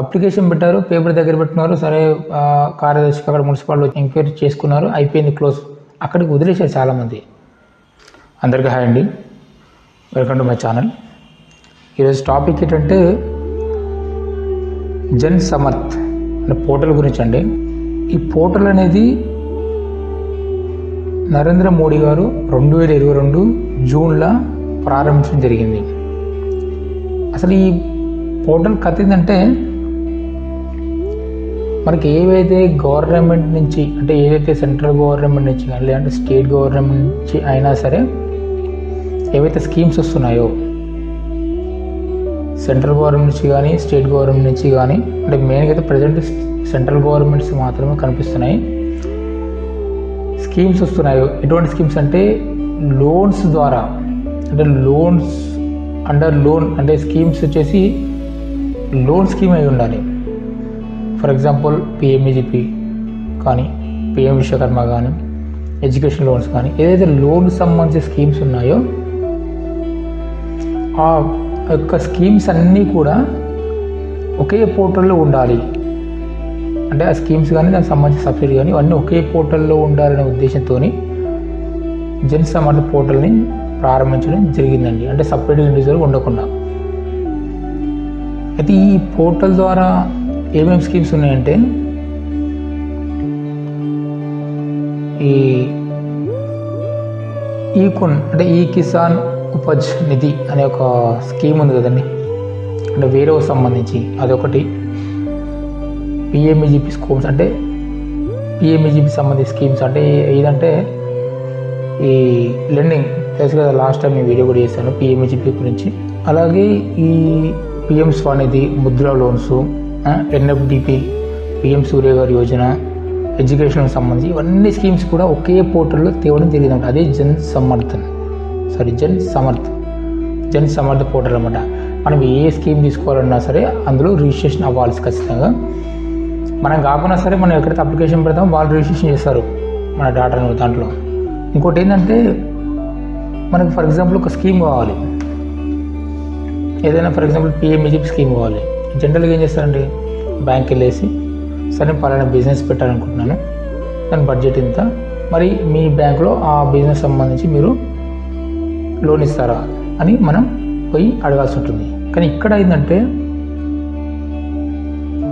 Application పెట్టారు, paper దగ్గర పెట్టుకున్నారు, సరే కార్యదర్శికి అక్కడ మున్సిపాలిటీ ఎంక్వైరీ చేసుకున్నారు, అయిపోయింది, క్లోజ్. అక్కడికి వదిలేశారు చాలామంది. అందరికీ హాయ్ అండి, వెల్కమ్ టు మై ఛానల్. ఈరోజు టాపిక్ ఏంటంటే జన్ సమర్థ్ అనే పోర్టల్ గురించి అండి. ఈ పోర్టల్ అనేది నరేంద్ర మోడీ గారు 2022 జూన్లో ప్రారంభించడం జరిగింది. అసలు ఈ పోర్టల్ కథ ఏంటంటే, మనకి ఏవైతే గవర్నమెంట్ నుంచి, అంటే ఏదైతే సెంట్రల్ గవర్నమెంట్ నుంచి కానీ లేదంటే స్టేట్ గవర్నమెంట్ నుంచి అయినా సరే ఏవైతే స్కీమ్స్ వస్తున్నాయో, సెంట్రల్ గవర్నమెంట్ నుంచి కానీ స్టేట్ గవర్నమెంట్ నుంచి కానీ, అంటే మెయిన్గా అయితే ప్రజెంట్ సెంట్రల్ గవర్నమెంట్స్ మాత్రమే కనిపిస్తున్నాయి స్కీమ్స్ వస్తున్నాయో. ఎటువంటి స్కీమ్స్ అంటే లోన్స్ ద్వారా, అంటే లోన్స్ అండర్ లోన్, అంటే స్కీమ్స్ వచ్చేసి లోన్ స్కీమ్ అయి ఉండాలి. ఫర్ ఎగ్జాంపుల్ పిఎంఈజీపీ కానీ, పిఎం విశ్వకర్మ కానీ, ఎడ్యుకేషన్ లోన్స్ కానీ, ఏదైతే లోన్ సంబంధించిన స్కీమ్స్ ఉన్నాయో ఆ యొక్క స్కీమ్స్ అన్నీ కూడా ఒకే పోర్టల్లో ఉండాలి. అంటే ఆ స్కీమ్స్ కానీ దానికి సంబంధించిన సబ్సిడీ కానీ ఇవన్నీ ఒకే పోర్టల్లో ఉండాలనే ఉద్దేశంతో జన్ సమర్థ్ పోర్టల్ని ప్రారంభించడం జరిగిందండి. అంటే సపరేట్ ఇండివిజువల్గా ఉండకుండా. అయితే ఈ పోర్టల్ ద్వారా ఏమేమి స్కీమ్స్ ఉన్నాయంటే, ఈ కొన్ అంటే ఈ కిసాన్ ఉపజ్ నిధి అనే ఒక స్కీమ్ ఉంది కదండి, అంటే వేరే సంబంధించి అదొకటి. పిఎంఈజీపీ స్కీమ్స్ అంటే పిఎంఈజీపీ సంబంధించి స్కీమ్స్ అంటే ఏదంటే ఈ లెండింగ్ తెలుసు కదా, లాస్ట్ టైం నేను వీడియో కూడా చేశాను పిఎంఈజీపీ గురించి. అలాగే ఈ PM Svanidhi, Mudra loans, NFDP, PM Surya గారి యోజన, ఎడ్యుకేషన్కి సంబంధించి ఇవన్నీ స్కీమ్స్ కూడా ఒకే పోర్టల్లో తేవడం జరిగిందంట. అదే జన్ సమర్థ్ పోర్టల్ అనమాట. మనం ఏ స్కీమ్ తీసుకోవాలన్నా సరే అందులో రిజిస్ట్రేషన్ అవ్వాలి ఖచ్చితంగా. మనం కాకుండా సరే మనం ఎక్కడైతే అప్లికేషన్ పెడతామో వాళ్ళు రిజిస్ట్రేషన్ చేస్తారు మన డాటాను దాంట్లో. ఇంకోటి ఏంటంటే, మనకి ఫర్ ఎగ్జాంపుల్ ఒక స్కీమ్ కావాలి, ఏదైనా ఫర్ ఎగ్జాంపుల్ పిఎంఈజీపీ స్కీమ్ కావాలి. జనరల్గా ఏం చేస్తారండి, బ్యాంక్ వెళ్ళేసి సరే పలానా బిజినెస్ పెట్టాలనుకుంటున్నాను, దాని బడ్జెట్ ఇంత, మరి మీ బ్యాంకులో ఆ బిజినెస్ సంబంధించి మీరు లోన్ ఇస్తారా అని మనం పోయి అడగాల్సి ఉంటుంది. కానీ ఇక్కడ ఏంటంటే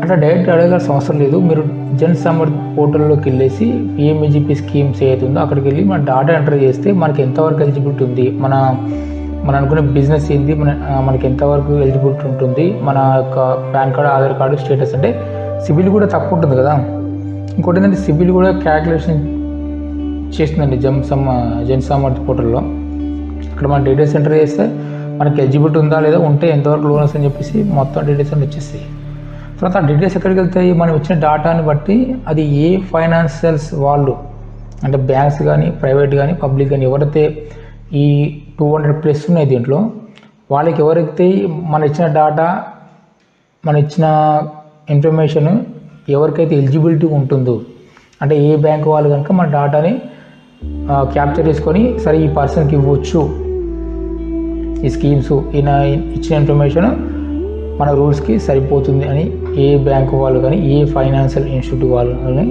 అట్లా డైరెక్ట్ అడగాల్సిన అవసరం లేదు. మీరు జన్ సమర్థ్ పోర్టల్లోకి వెళ్ళేసి పిఎంఈజీపీ స్కీమ్స్ ఏదైతుందో అక్కడికి వెళ్ళి మన డాటా ఎంటర్ చేస్తే మనకి ఎంతవరకు ఎలిజిబిలిటీ ఉంది, మన అనుకునే బిజినెస్ ఏంటి, మనకి ఎంతవరకు ఎలిజిబిలిటీ ఉంటుంది, మన యొక్క pan card, Aadhaar card status, అంటే సిబిల్ కూడా తక్కువ ఉంటుంది కదా. ఇంకోటి ఏంటంటే సిబిల్ కూడా క్యాలిక్యులేషన్ చేస్తుందండి జన్ సమర్థ్ పోర్టల్లో. అక్కడ మన డీటెయిల్స్ ఎంటర్ చేస్తే మనకి ఎలిజిబిలిటీ ఉందా లేదా, ఉంటే ఎంతవరకు లోన్ వస్తుందని చెప్పేసి మొత్తం డీటెయిల్స్ అన్నీ వచ్చేస్తాయి. తర్వాత ఆ డీటెయిల్స్ ఎక్కడికి వెళ్తాయి, మనం ఇచ్చిన డాటాని బట్టి అది ఏ ఫైనాన్షియల్స్ వాళ్ళు, అంటే బ్యాంక్స్ కానీ, ప్రైవేట్ కానీ, పబ్లిక్ కానీ, ఎవరైతే ఈ 200+ ఉన్నాయి దీంట్లో, వాళ్ళకి ఎవరైతే మన ఇచ్చిన డాటా, మన ఇచ్చిన ఇన్ఫర్మేషన్ ఎవరికైతే ఎలిజిబిలిటీ ఉంటుందో, అంటే ఏ బ్యాంక్ వాళ్ళు కనుక మన డాటాని క్యాప్చర్ చేసుకొని సరే ఈ పర్సన్కి ఇవ్వచ్చు ఈ స్కీమ్స్, ఈయన ఇచ్చిన ఇన్ఫర్మేషన్ మన రూల్స్కి సరిపోతుంది అని ఏ బ్యాంకు వాళ్ళు కానీ, ఏ ఫైనాన్షియల్ ఇన్స్టిట్యూట్ వాళ్ళు కానీ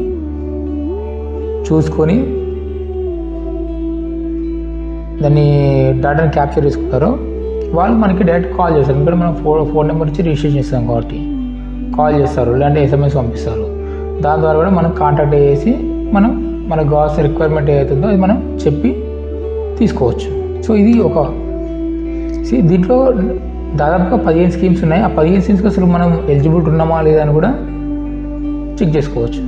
చూసుకొని దాన్ని డాటాని క్యాప్చర్ చేసుకుంటారో వాళ్ళు మనకి డైరెక్ట్ కాల్ చేస్తారు. ఎందుకంటే మనం ఫోన్ నెంబర్ ఇచ్చి రిజిస్ట్రేషన్ చేస్తాం కాబట్టి కాల్ చేస్తారు, లేదంటే ఎస్ఎంఎస్ పంపిస్తారు. దాని ద్వారా కూడా మనం కాంటాక్ట్ చేసి మనకు కావాల్సిన రిక్వైర్మెంట్ ఏదైతుందో అది మనం చెప్పి తీసుకోవచ్చు. సో ఇది దీంట్లో దాదాపుగా 15 స్కీమ్స్ ఉన్నాయి. ఆ 15 స్కీమ్స్కి అసలు మనం ఎలిజిబిలిటీ ఉన్నామా లేదా అని కూడా చెక్ చేసుకోవచ్చు.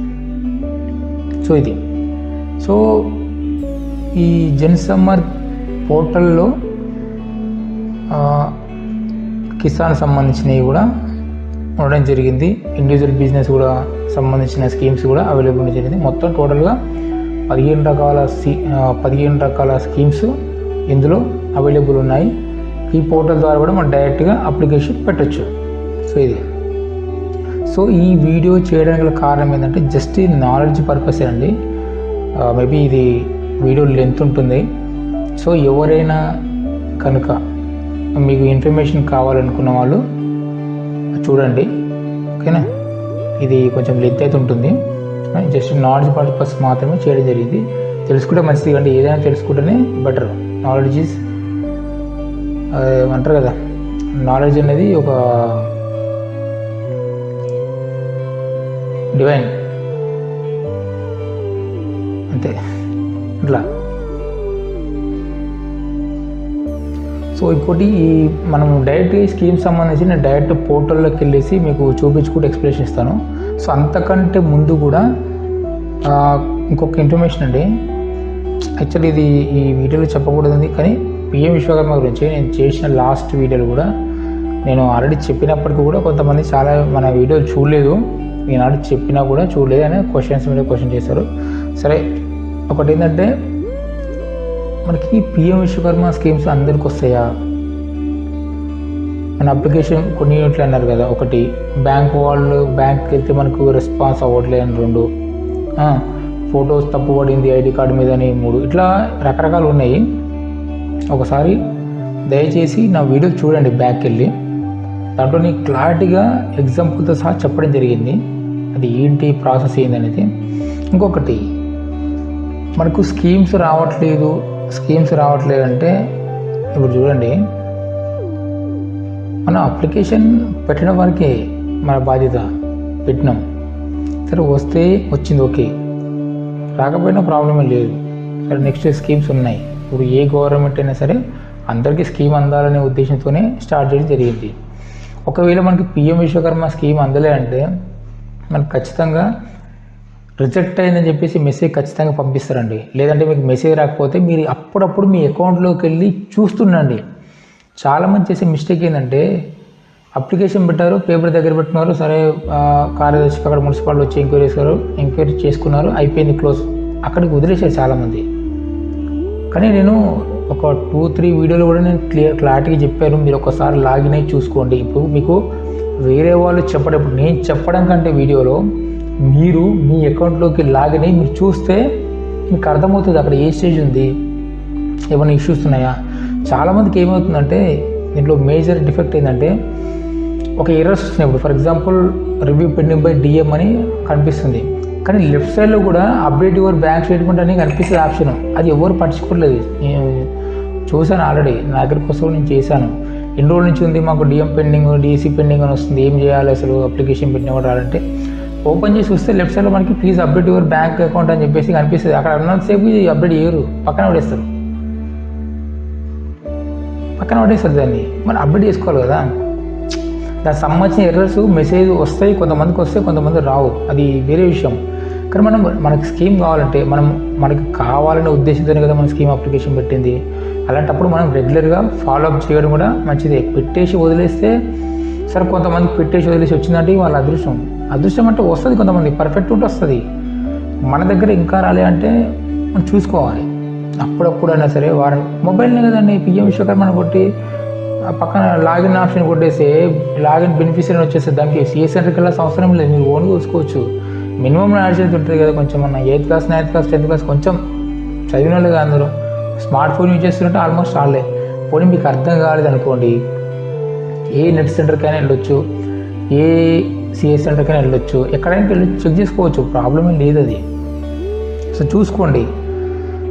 సో ఈ జన్ సమర్థ్ పోర్టల్లో కిసాన్ సంబంధించినవి కూడా ఉండడం జరిగింది. ఇండివిజువల్ బిజినెస్ కూడా సంబంధించిన స్కీమ్స్ కూడా అవైలబుల్ ఉండడం జరిగింది. మొత్తం టోటల్గా 15 రకాల స్కీమ్స్ ఇందులో అవైలబుల్ ఉన్నాయి. ఈ పోర్టల్ ద్వారా కూడా మనం డైరెక్ట్గా అప్లికేషన్ పెట్టచ్చు. సో ఈ వీడియో చేయడానికి గల కారణం ఏంటంటే జస్ట్ ఈ నాలెడ్జ్ పర్పసే అండి. మేబీ ఇది వీడియో లెంత్ ఉంటుంది. సో ఎవరైనా కనుక మీకు ఇన్ఫర్మేషన్ కావాలనుకున్న వాళ్ళు చూడండి, ఓకేనా. ఇది కొంచెం లెంత్ అయితే ఉంటుంది, జస్ట్ నాలెడ్జ్ పర్పస్ మాత్రమే చేయడం జరిగింది. తెలుసుకుంటే మంచిది, అంటే ఏదైనా తెలుసుకుంటేనే బెటర్. నాలెడ్జ్ ఈజ్ అంటారు కదా, నాలెడ్జ్ అనేది ఒక డివైన్, అంతే ఇట్లా. సో ఇంకోటి మనం డైరెక్ట్ ఈ స్కీమ్ సంబంధించి నేను డైరెక్ట్ పోర్టల్లోకి వెళ్ళేసి మీకు చూపించుకుంటూ ఎక్స్ప్లెనేషన్ ఇస్తాను. సో అంతకంటే ముందు కూడా ఇంకొక ఇన్ఫర్మేషన్ అండి. యాక్చువల్లీ ఇది ఈ వీడియోలో చెప్పకూడదు, కానీ పిఎం విశ్వకర్మ గురించి నేను చేసిన లాస్ట్ వీడియోలు కూడా నేను ఆల్రెడీ చెప్పినప్పటికీ కూడా కొంతమంది చాలా మన వీడియోలు చూడలేదు, నేను ఆల్రెడీ చెప్పినా కూడా చూడలేదు అని క్వశ్చన్స్ మీద క్వశ్చన్ చేశారు. సరే, ఒకటి ఏంటంటే మనకి పిఎం విశ్వకర్మ స్కీమ్స్ అందరికి వస్తాయా? మన అప్లికేషన్ కొన్ని యూనిట్లు అన్నారు కదా, ఒకటి బ్యాంక్ వాళ్ళు బ్యాంక్కి వెళ్తే మనకు రెస్పాన్స్ అవ్వట్లేదు అని 2, ఫొటోస్ తప్పు పడింది ఐడి కార్డు మీద అని 3, ఇట్లా రకరకాలు ఉన్నాయి. ఒకసారి దయచేసి నా వీడియో చూడండి, బ్యాక్కి వెళ్ళి దాంట్లో నీకు క్లారిటీగా ఎగ్జాంపుల్తో సహా చెప్పడం జరిగింది, అది ఏంటి ప్రాసెస్ ఏంది అనేది. ఇంకొకటి, మనకు స్కీమ్స్ రావట్లేదు అంటే ఇప్పుడు చూడండి, మన అప్లికేషన్ పెట్టిన వారికి మన బాధ్యత, పెట్టినాం సరే, వస్తే వచ్చింది ఓకే, రాకపోయినా ప్రాబ్లమే లేదు. సరే, నెక్స్ట్ స్కీమ్స్ ఉన్నాయి. ఇప్పుడు ఏ గవర్నమెంట్ అయినా సరే అందరికీ స్కీమ్ అందాలనే ఉద్దేశంతోనే స్టార్ట్ చేయడం జరిగింది. ఒకవేళ మనకి పిఎం విశ్వకర్మ స్కీమ్ అందలే అంటే మనకు ఖచ్చితంగా రిజెక్ట్ అయిందని చెప్పేసి మెసేజ్ ఖచ్చితంగా పంపిస్తారండి. లేదంటే మీకు మెసేజ్ రాకపోతే మీరు అప్పుడప్పుడు మీ అకౌంట్లోకి వెళ్ళి చూస్తుండండి. చాలామంది చేసే మిస్టేక్ ఏంటంటే అప్లికేషన్ పెట్టారు, పేపర్ దగ్గర పెట్టినారు, సరే కార్యదర్శికి అక్కడ మున్సిపాలిటీ వచ్చి ఎంక్వైరీ చేసుకున్నారు, అయిపోయింది, క్లోజ్, అక్కడికి వదిలేశారు చాలామంది. కానీ నేను ఒక 2-3 వీడియోలు కూడా నేను క్లారిటీగా చెప్పాను, మీరు ఒకసారి లాగిన్ అయ్యి చూసుకోండి. ఇప్పుడు మీకు వేరే వాళ్ళు చెప్పడం, నేను చెప్పడం కంటే వీడియోలో మీరు మీ అకౌంట్లోకి లాగిన్ అయ్యి మీరు చూస్తే మీకు అర్థమవుతుంది అక్కడ ఏ స్టేజ్ ఉంది, ఏమైనా ఇష్యూస్ ఉన్నాయా. చాలామందికి ఏమవుతుందంటే దీంట్లో మేజర్ డిఫెక్ట్ ఏంటంటే ఒక ఎర్రర్స్ వస్తున్నాయి. For example review pending by DM అని కనిపిస్తుంది, కానీ లెఫ్ట్ సైడ్లో కూడా అప్డేట్ యువర్ బ్యాంక్ స్టేట్మెంట్ అని కనిపిస్తుంది ఆప్షన్, అది ఎవరు పట్టించుకోవట్లేదు. నేను చూశాను ఆల్రెడీ, నా దగ్గరికి వస్తే నేను చేశాను. ఎన్ని రోజుల నుంచి ఉంది మాకు డిఎం పెండింగ్, డిఎస్సి పెండింగ్ అని వస్తుంది, ఏం చేయాలి అసలు అప్లికేషన్ పెట్టిన కూడా రాలంటే ఓపెన్ చేసి చూస్తే లెఫ్ట్ సైడ్లో మనకి please update your bank account అని చెప్పేసి కనిపిస్తుంది. అక్కడ అన్నంతసేపు అప్డేట్ చేయరు, పక్కన పడేస్తారు దాన్ని. మనం అప్డేట్ చేసుకోవాలి కదా. దానికి సంబంధించిన ఎర్రర్స్ మెసేజ్ వస్తాయి, కొంతమందికి వస్తాయి, కొంతమంది రావు, అది వేరే విషయం. కానీ మనకి స్కీమ్ కావాలంటే మనకి కావాలనే ఉద్దేశంతోనే కదా మన స్కీమ్ అప్లికేషన్ పెట్టింది. అలాంటప్పుడు మనం రెగ్యులర్గా ఫాలో అప్ చేయడం కూడా మంచిదే. పెట్టేసి వదిలేస్తే సరే, కొంతమంది పెట్టేసి వదిలేసి వచ్చిందంటే వాళ్ళ అదృష్టం అంటే వస్తుంది, కొంతమంది పర్ఫెక్ట్ ఉంటే వస్తుంది. మన దగ్గర ఇంకా రాలే అంటే మనం చూసుకోవాలి. అప్పుడప్పుడు అయినా సరే మొబైల్నే కదండి, పిఎం విశ్వకర్మ కొట్టి పక్కన లాగిన్ ఆప్షన్ కొట్టేసి లాగిన్ బెనిఫిషియరీ వచ్చేస్తే దానికి సిఎస్ సెంటర్కి వెళ్ళాల్సిన అవసరం లేదు, మీరు ఓన్ చూసుకోవచ్చు. మినిమం నాలెడ్జ్ ఉంటుంది కదా కొంచెం, మన 8th class 9th class 10th class కొంచెం చదివిన వాళ్ళు కదా అందరూ. స్మార్ట్ ఫోన్ యూజ్ చేస్తుంటే ఆల్మోస్ట్ ఆల్రే. పోనీ మీకు అర్థం కాలేదు అనుకోండి, ఏ నెట్ సెంటర్కైనా వెళ్ళొచ్చు, ఏ సిఎస్ సెంటర్కైనా వెళ్ళొచ్చు, ఎక్కడైనా వెళ్ళి చెక్ చేసుకోవచ్చు, ప్రాబ్లం ఏం లేదు అది. సో చూసుకోండి.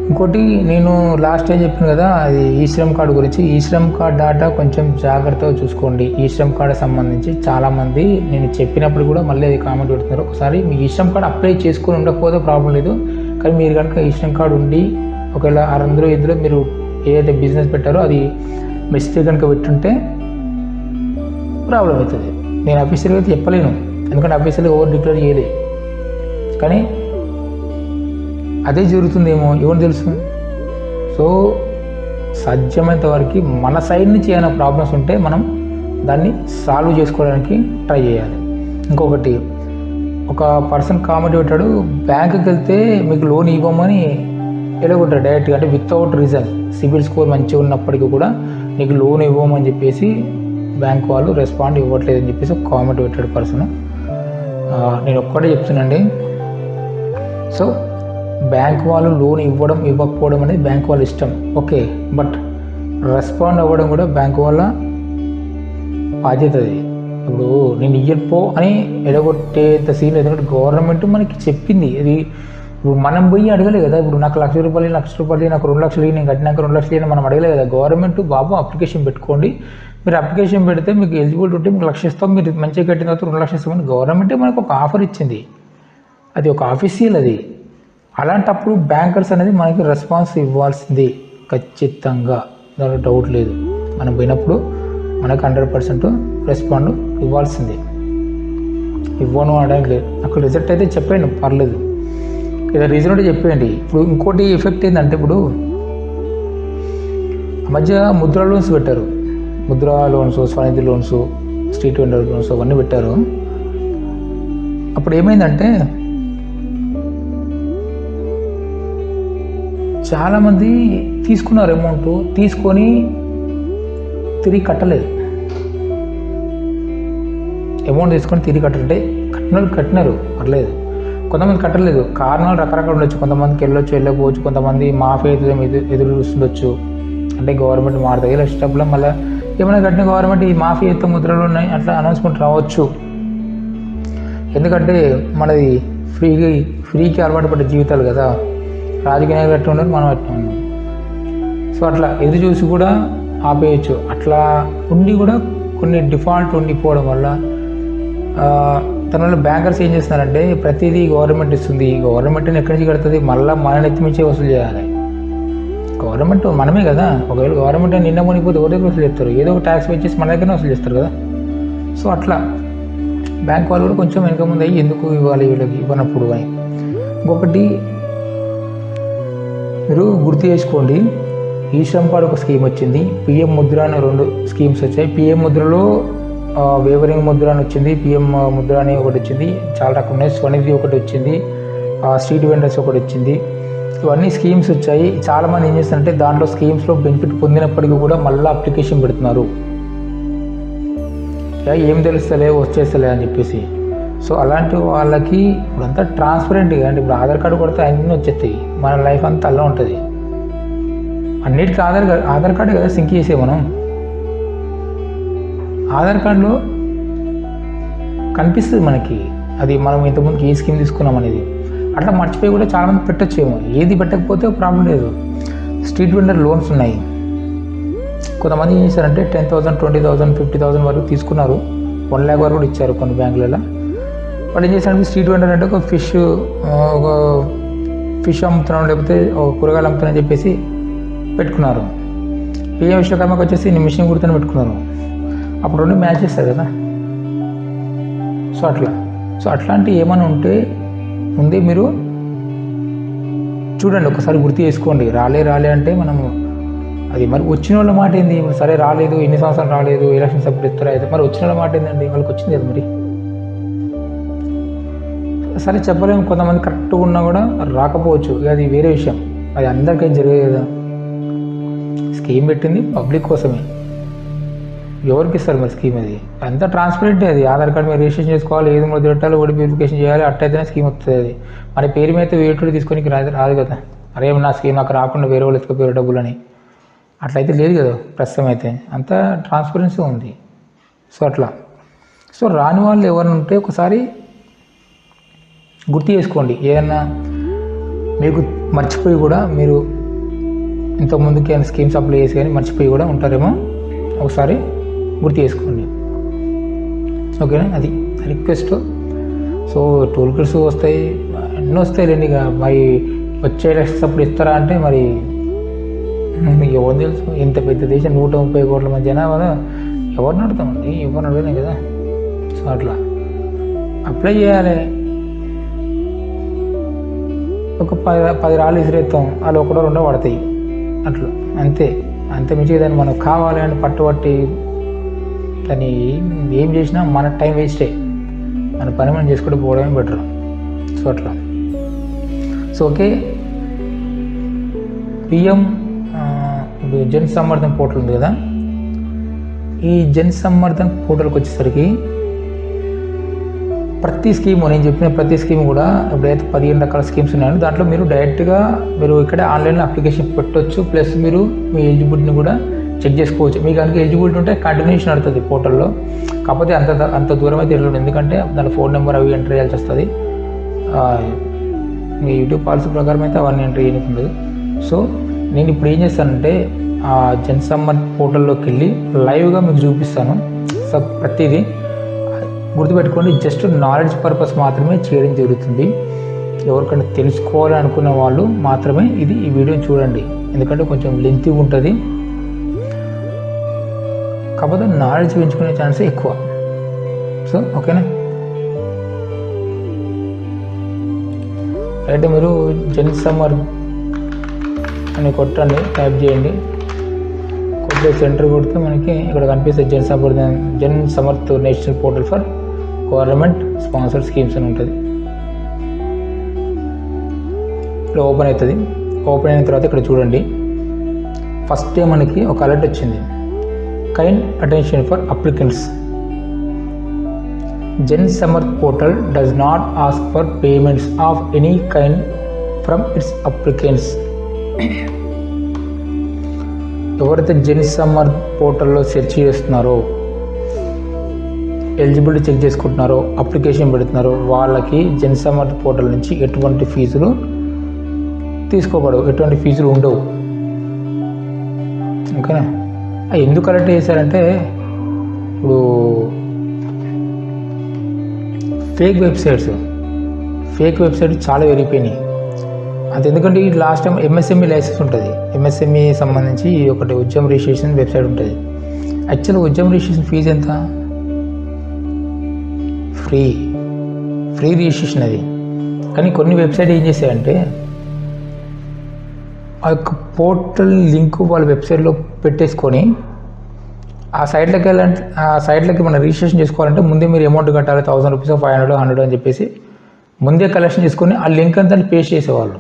ఇంకోటి నేను లాస్ట్ టైం చెప్పాను కదా, అది ఈ శ్రమ్ కార్డు గురించి. ఈ శ్రమ్ కార్డ్ డాటా కొంచెం జాగ్రత్తగా చూసుకోండి. ఈ శ్రమ్ కార్డు సంబంధించి చాలామంది నేను చెప్పినప్పుడు కూడా మళ్ళీ అది కామెంట్ పెడుతున్నారు. ఒకసారి మీ ఈ శ్రమ్ కార్డు అప్లై చేసుకొని ఉండకపోతే ప్రాబ్లం లేదు, కానీ మీరు కనుక ఈ శ్రమ్ కార్డు ఉండి ఒకవేళ ఇందులో మీరు ఏదైతే బిజినెస్ పెట్టారో అది మిస్టేక్ కనుక పెట్టుంటే ప్రాబ్లం అవుతుంది. నేను అఫీషియల్గా అయితే చెప్పలేను, ఎందుకంటే అఫీషియల్గా ఓవర్ డిక్లేర్ చేయలేదు, కానీ అదే జరుగుతుందేమో ఎవరు తెలుసు. సో సాధ్యమైనంత వరకు మన సైడ్ నుంచి ఏమైనా ప్రాబ్లమ్స్ ఉంటే మనం దాన్ని సాల్వ్ చేసుకోవడానికి ట్రై చేయాలి. ఇంకొకటి, ఒక పర్సన్ కామెంట్ పెట్టాడు, బ్యాంకుకి వెళ్తే మీకు లోన్ ఇవ్వమని ఎలాగొట్టాడు డైరెక్ట్గా, అంటే వితౌట్ రీజన్. సిబిల్ స్కోర్ మంచిగా ఉన్నప్పటికీ కూడా నీకు లోన్ ఇవ్వమని చెప్పేసి బ్యాంక్ వాళ్ళు రెస్పాండ్ ఇవ్వట్లేదని చెప్పేసి ఒక కామెంట్ పెట్టాడు పర్సన్. నేను ఒక్కటే చెప్తున్నానండి, సో బ్యాంక్ వాళ్ళు లోన్ ఇవ్వడం ఇవ్వకపోవడం అనేది బ్యాంక్ వాళ్ళ ఇష్టం, ఓకే, బట్ రెస్పాండ్ అవ్వడం కూడా బ్యాంక్ వాళ్ళ బాధ్యత. అది ఇప్పుడు నేను ఇయ్యపో అని ఎడగొట్టేంత సీన్, ఎందుకంటే గవర్నమెంట్ మనకి చెప్పింది. ఇది ఇప్పుడు మనం పోయి అడగలే కదా. ఇప్పుడు నాకు లక్ష రూపాయలు నాకు 2 లక్షలు నేను కట్టినాక 2 లక్షలు మనం అడగలే కదా. గవర్నమెంట్ బాబు అప్లికేషన్ పెట్టుకోండి, మీరు అప్లికేషన్ పెడితే మీకు ఎలిజిబిలిటీ ఉంటే మీకు 1 లక్ష ఇస్తాం, మీరు మంచిగా కట్టిన తర్వాత 2 లక్షలు ఇస్తామని గవర్నమెంటే మనకు ఒక ఆఫర్ ఇచ్చింది. అది ఒక ఆఫీషియల్ అది. అలాంటప్పుడు బ్యాంకర్స్ అనేది మనకి రెస్పాన్స్ ఇవ్వాల్సింది ఖచ్చితంగా, దాంట్లో డౌట్ లేదు. మనం పోయినప్పుడు మనకు 100% రెస్పాండ్ ఇవ్వాల్సిందే. ఇవ్వను అనడానికి లేదు. నాకు రిజల్ట్ అయితే చెప్పండి పర్లేదు, ఏదో రీజన్ ఉంటే చెప్పేయండి. ఇప్పుడు ఇంకోటి ఎఫెక్ట్ ఏంటంటే, ఇప్పుడు మధ్య ముద్రా లోన్స్ పెట్టారు. Mudra loans, Svanidhi loans, street vendor loans అవన్నీ పెట్టారు. అప్పుడు ఏమైందంటే చాలామంది తీసుకున్నారు అమౌంట్, తీసుకొని తిరిగి కట్టలేదు. అమౌంట్ తీసుకొని తిరిగి కట్టాలంటే కట్టినారు పర్లేదు, కొంతమంది కట్టలేదు. కారణాలు రకరకాలు ఉండొచ్చు. కొంతమందికి వెళ్ళకపోవచ్చు, కొంతమంది మాఫీ అయితే ఎదురు చూస్తుండొచ్చు. అంటే గవర్నమెంట్ మారుతుంది ఇలా స్టెప్లో మళ్ళీ ఏమైనా కట్టిన గవర్నమెంట్ ఈ మాఫీ అయితే ముద్రలు ఉన్నాయి అట్లా అనౌన్స్మెంట్ రావచ్చు. ఎందుకంటే మనది ఫ్రీకి అలవాటు పడ్డ జీవితాలు కదా. రాజకీయ నాయకులు ఎట్లా ఉండరు, మనం ఎట్లా ఉన్నాం. సో అట్లా ఎదురు చూసి కూడా ఆపేయచ్చు. అట్లా ఉండి కూడా కొన్ని డిఫాల్ట్ ఉండిపోవడం వల్ల తన బ్యాంకర్స్ ఏం చేస్తున్నారంటే, ప్రతిదీ గవర్నమెంట్ ఇస్తుంది, గవర్నమెంట్ని ఎక్కడి నుంచి కడుతుంది, మళ్ళీ మన నెత్తిమించే వసూలు చేయాలి. గవర్నమెంట్ మనమే కదా. ఒకవేళ గవర్నమెంట్ నిన్న మునిగిపోతే ఎవరి దగ్గర వసూలు చేస్తారు, ఏదో ఒక ట్యాక్స్ వచ్చేసి మన దగ్గరనే వసూలు చేస్తారు కదా. సో అట్లా బ్యాంక్ వాళ్ళు కూడా కొంచెం వెనక ముందు అయ్యి ఎందుకు ఇవ్వాలి వీళ్ళకి ఇవ్వనప్పుడు అని. ఇంకొకటి మీరు గుర్తు చేసుకోండి, ఈ శ్రమ్ కార్డు ఒక స్కీమ్ వచ్చింది, పిఎం ముద్ర అని 2 స్కీమ్స్ వచ్చాయి. పిఎం ముద్రలో వేవరింగ్ ముద్ర అని వచ్చింది, పిఎం ముద్ర అని ఒకటి వచ్చింది, చాలా రకం ఉన్నాయి. స్వనిధి ఒకటి వచ్చింది, స్ట్రీట్ వెండర్స్ ఒకటి వచ్చింది. ఇవన్నీ స్కీమ్స్ వచ్చాయి. చాలామంది ఏం చేస్తారంటే దాంట్లో స్కీమ్స్లో బెనిఫిట్ పొందినప్పటికీ కూడా మళ్ళీ అప్లికేషన్ పెడుతున్నారు. ఏం తెలుస్తలే వచ్చేస్తలే అని చెప్పేసి. సో అలాంటి వాళ్ళకి ఇప్పుడంతా ట్రాన్స్పరెంట్గా, అంటే ఇప్పుడు ఆధార్ కార్డు కొడితే అన్నీ వచ్చేస్తాయి, మన లైఫ్ అంతా అలా ఉంటుంది. అన్నిటికీ ఆధార్ కార్డు కదా సింక్ చేసే మనం. ఆధార్ కార్డులో కనిపిస్తుంది మనకి అది మనం ఇంతకుముందుకి ఏ స్కీమ్ తీసుకున్నాం అనేది. అట్లా మర్చిపోయి కూడా చాలామంది పెట్టచ్చేమో. ఏది పెట్టకపోతే ప్రాబ్లం లేదు. స్ట్రీట్ వెండర్ లోన్స్ ఉన్నాయి. కొంతమంది ఏం చేశారంటే 10,000, 20,000, 50,000 వరకు తీసుకున్నారు. 1 lakh వరకు కూడా ఇచ్చారు కొన్ని బ్యాంకులలో. వాళ్ళు ఏం చేశారంటే స్ట్రీట్ వెండర్ అంటే ఒక ఫిష్ అమ్ముతున్నాం, లేకపోతే ఒక కూరగాయలు అమ్ముతున్నాం చెప్పేసి పెట్టుకున్నారు. పిఎం విశ్వకర్మకి వచ్చేసి మిషన్ కుడుతూనే పెట్టుకున్నారు. అప్పుడు 2 మ్యాచ్ చేస్తారు కదా. సో అట్లాంటివి ఏమైనా ఉంటే ముందే మీరు చూడండి, ఒకసారి గుర్తు చేసుకోండి. రాలే అంటే మనము అది మరి వచ్చిన వాళ్ళ మాట ఏంది, ఇప్పుడు సరే రాలేదు, ఎన్ని సంవత్సరాలు రాలేదు, ఎలక్షన్స్ అప్పుడు ఇస్తారా అయితే మరి వచ్చిన వాళ్ళ మాట ఏంటండి, వాళ్ళకి వచ్చింది కదా మరి. సరే చెప్పలేము, కొంతమంది కరెక్ట్గా ఉన్నా కూడా రాకపోవచ్చు, అది వేరే విషయం. అది అందరికీ జరిగేది కదా. స్కీమ్ పెట్టింది పబ్లిక్ కోసమే, ఎవరికి ఇస్తారు మరి స్కీమ్? అది అంతా ట్రాన్స్పరెంటే. అది ఆధార్ కార్డు మీరు రిజిస్ట్రేషన్ చేసుకోవాలి, ఏది మొదలు పెట్టాలి, ఓడి వెరిఫికేషన్ చేయాలి, అట్టయితేనే స్కీమ్ వస్తుంది. అది మన పేరు మీద వేటు తీసుకొని రాదు కదా. అరే నా స్కీమ్ నాకు రాకుండా వేరే వాళ్ళు ఎత్తుకపోయారు డబ్బులు అని అట్లయితే లేదు కదా ప్రస్తుతం. అయితే అంతా ట్రాన్స్పరెన్సీ ఉంది. సో రాని వాళ్ళు ఎవరైనా ఉంటే ఒకసారి గుర్తు చేసుకోండి. ఏదన్నా మీకు మర్చిపోయి కూడా మీరు ఇంతకుముందుకి ఏమైనా స్కీమ్స్ అప్లై చేసి కానీ మర్చిపోయి కూడా ఉంటారేమో, ఒకసారి గుర్తు చేసుకోండి. ఓకేనా, అది రిక్వెస్ట్. సో టోల్ కిట్స్ వస్తాయి, అన్నీ వస్తాయిలేండి. ఇక మరి వచ్చే ఎలక్షన్స్ అప్పుడు ఇస్తారా అంటే మరి ఎవరు తెలుసు. ఇంత పెద్ద దేశం 130 కోట్ల మంది జనాభా ఎవరిని అడుగుతామండి, ఎవరిని అడగలేం కదా. సో అట్లా అప్లై చేయాలి. ఒక 10 రాళ్ళు విసిరేస్తాం, వాళ్ళు 1-2 పడతాయి అట్లా, అంతే మించి దాన్ని మనకు కావాలి అని పట్టుబట్టి దాన్ని ఏం చేసినా మన టైం వేస్టే. మన పని మనం చేసుకుంటూ పోవడమే బెటర్. సో అట్లా. So okay, PM Jan Samvardhan portal ఉంది కదా. ఈ జన్ సంవర్ధన్ పోర్టల్కి వచ్చేసరికి ప్రతి స్కీము, నేను చెప్పిన ప్రతి స్కీమ్ కూడా ఇప్పుడైతే 15 రకాల స్కీమ్స్ ఉన్నాయని దాంట్లో మీరు డైరెక్ట్గా మీరు ఇక్కడే ఆన్లైన్లో అప్లికేషన్ పెట్టవచ్చు. ప్లస్ మీరు మీ ఎలిజిబిలిటీని కూడా చెక్ చేసుకోవచ్చు. మీకు కనుక ఎలిజిబిలిటీ ఉంటే కంటిన్యూషన్ అవుతుంది పోర్టల్లో. కాకపోతే అంత దూరం అయితే వెళ్ళండి, ఎందుకంటే దాని ఫోన్ నెంబర్ అవి ఎంటర్ చేయాల్సి వస్తుంది. మీ యూట్యూబ్ పాలసీ ప్రకారం అయితే అవన్నీ ఎంటర్ చేయడానికి ఉండదు. సో నేను ఇప్పుడు ఏం చేస్తానంటే ఆ జన్సమ్మర్ పోర్టల్లోకి వెళ్ళి లైవ్గా మీకు చూపిస్తాను. సో ప్రతిదీ గుర్తుపెట్టుకోండి, జస్ట్ నాలెడ్జ్ పర్పస్ మాత్రమే చేయడం జరుగుతుంది. ఎవరికైనా తెలుసుకోవాలని అనుకున్న వాళ్ళు మాత్రమే ఈ వీడియోని చూడండి, ఎందుకంటే కొంచెం లెంతీగా ఉంటుంది. కాకపోతే నాలెడ్జ్ పెంచుకునే ఛాన్సే ఎక్కువ. సో ఓకేనా, అయితే మీరు జన్సమ్మర్ అని కొట్టండి, టైప్ చేయండి. కొట్టే సెంటర్ కొడితే మనకి ఇక్కడ కనిపిస్తుంది Jan Samarth national portal for government sponsored schemes అని ఉంటుంది. ఇక్కడ ఓపెన్ అవుతుంది. ఓపెన్ అయిన తర్వాత ఇక్కడ చూడండి, ఫస్ట్ డే మనకి ఒక అలర్ట్ వచ్చింది, kind attention for applicants. Jan Samarth portal does not ask for payments of any kind from it's applicants. ఎవరైతే జన్ సమర్థ్ పోర్టల్లో సెర్చ్ చేస్తున్నారో, ఎలిజిబిలిటీ చెక్ చేసుకుంటున్నారో, అప్లికేషన్ పెడుతున్నారో వాళ్ళకి జన్ సమర్థ్ పోర్టల్ నుంచి ఎటువంటి ఫీజులు తీసుకోబడవు, ఎటువంటి ఫీజులు ఉండవు. ఓకేనా, ఎందుకు కలెక్ట్ చేశారంటే ఇప్పుడు ఫేక్ వెబ్సైట్స్ చాలా పెరిగిపోయినాయి. అది ఎందుకంటే ఈ లాస్ట్ టైం ఎంఎస్ఎంఈ లైసెన్స్ ఉంటుంది, ఎంఎస్ఎంఈ సంబంధించి ఒకటి ఉద్యమ రిజిస్ట్రేషన్ వెబ్సైట్ ఉంటుంది. యాక్చువల్గా ఉద్యమ రిజిస్ట్రేషన్ ఫీజు ఎంత? ఫ్రీ రిజిస్ట్రేషన్ అది. కానీ కొన్ని వెబ్సైట్ ఏం చేశాయంటే ఆ యొక్క పోర్టల్ లింక్ వాళ్ళ వెబ్సైట్లో పెట్టేసుకొని ఆ సైట్లకి మనం రిజిస్ట్రేషన్ చేసుకోవాలంటే ముందే మీరు అమౌంట్ కట్టాలి, 1000 రూపీస్, 500, 100 అని చెప్పేసి ముందే కలెక్షన్ చేసుకొని ఆ లింక్ అంతా పేస్ట్ చేసేవాళ్ళు.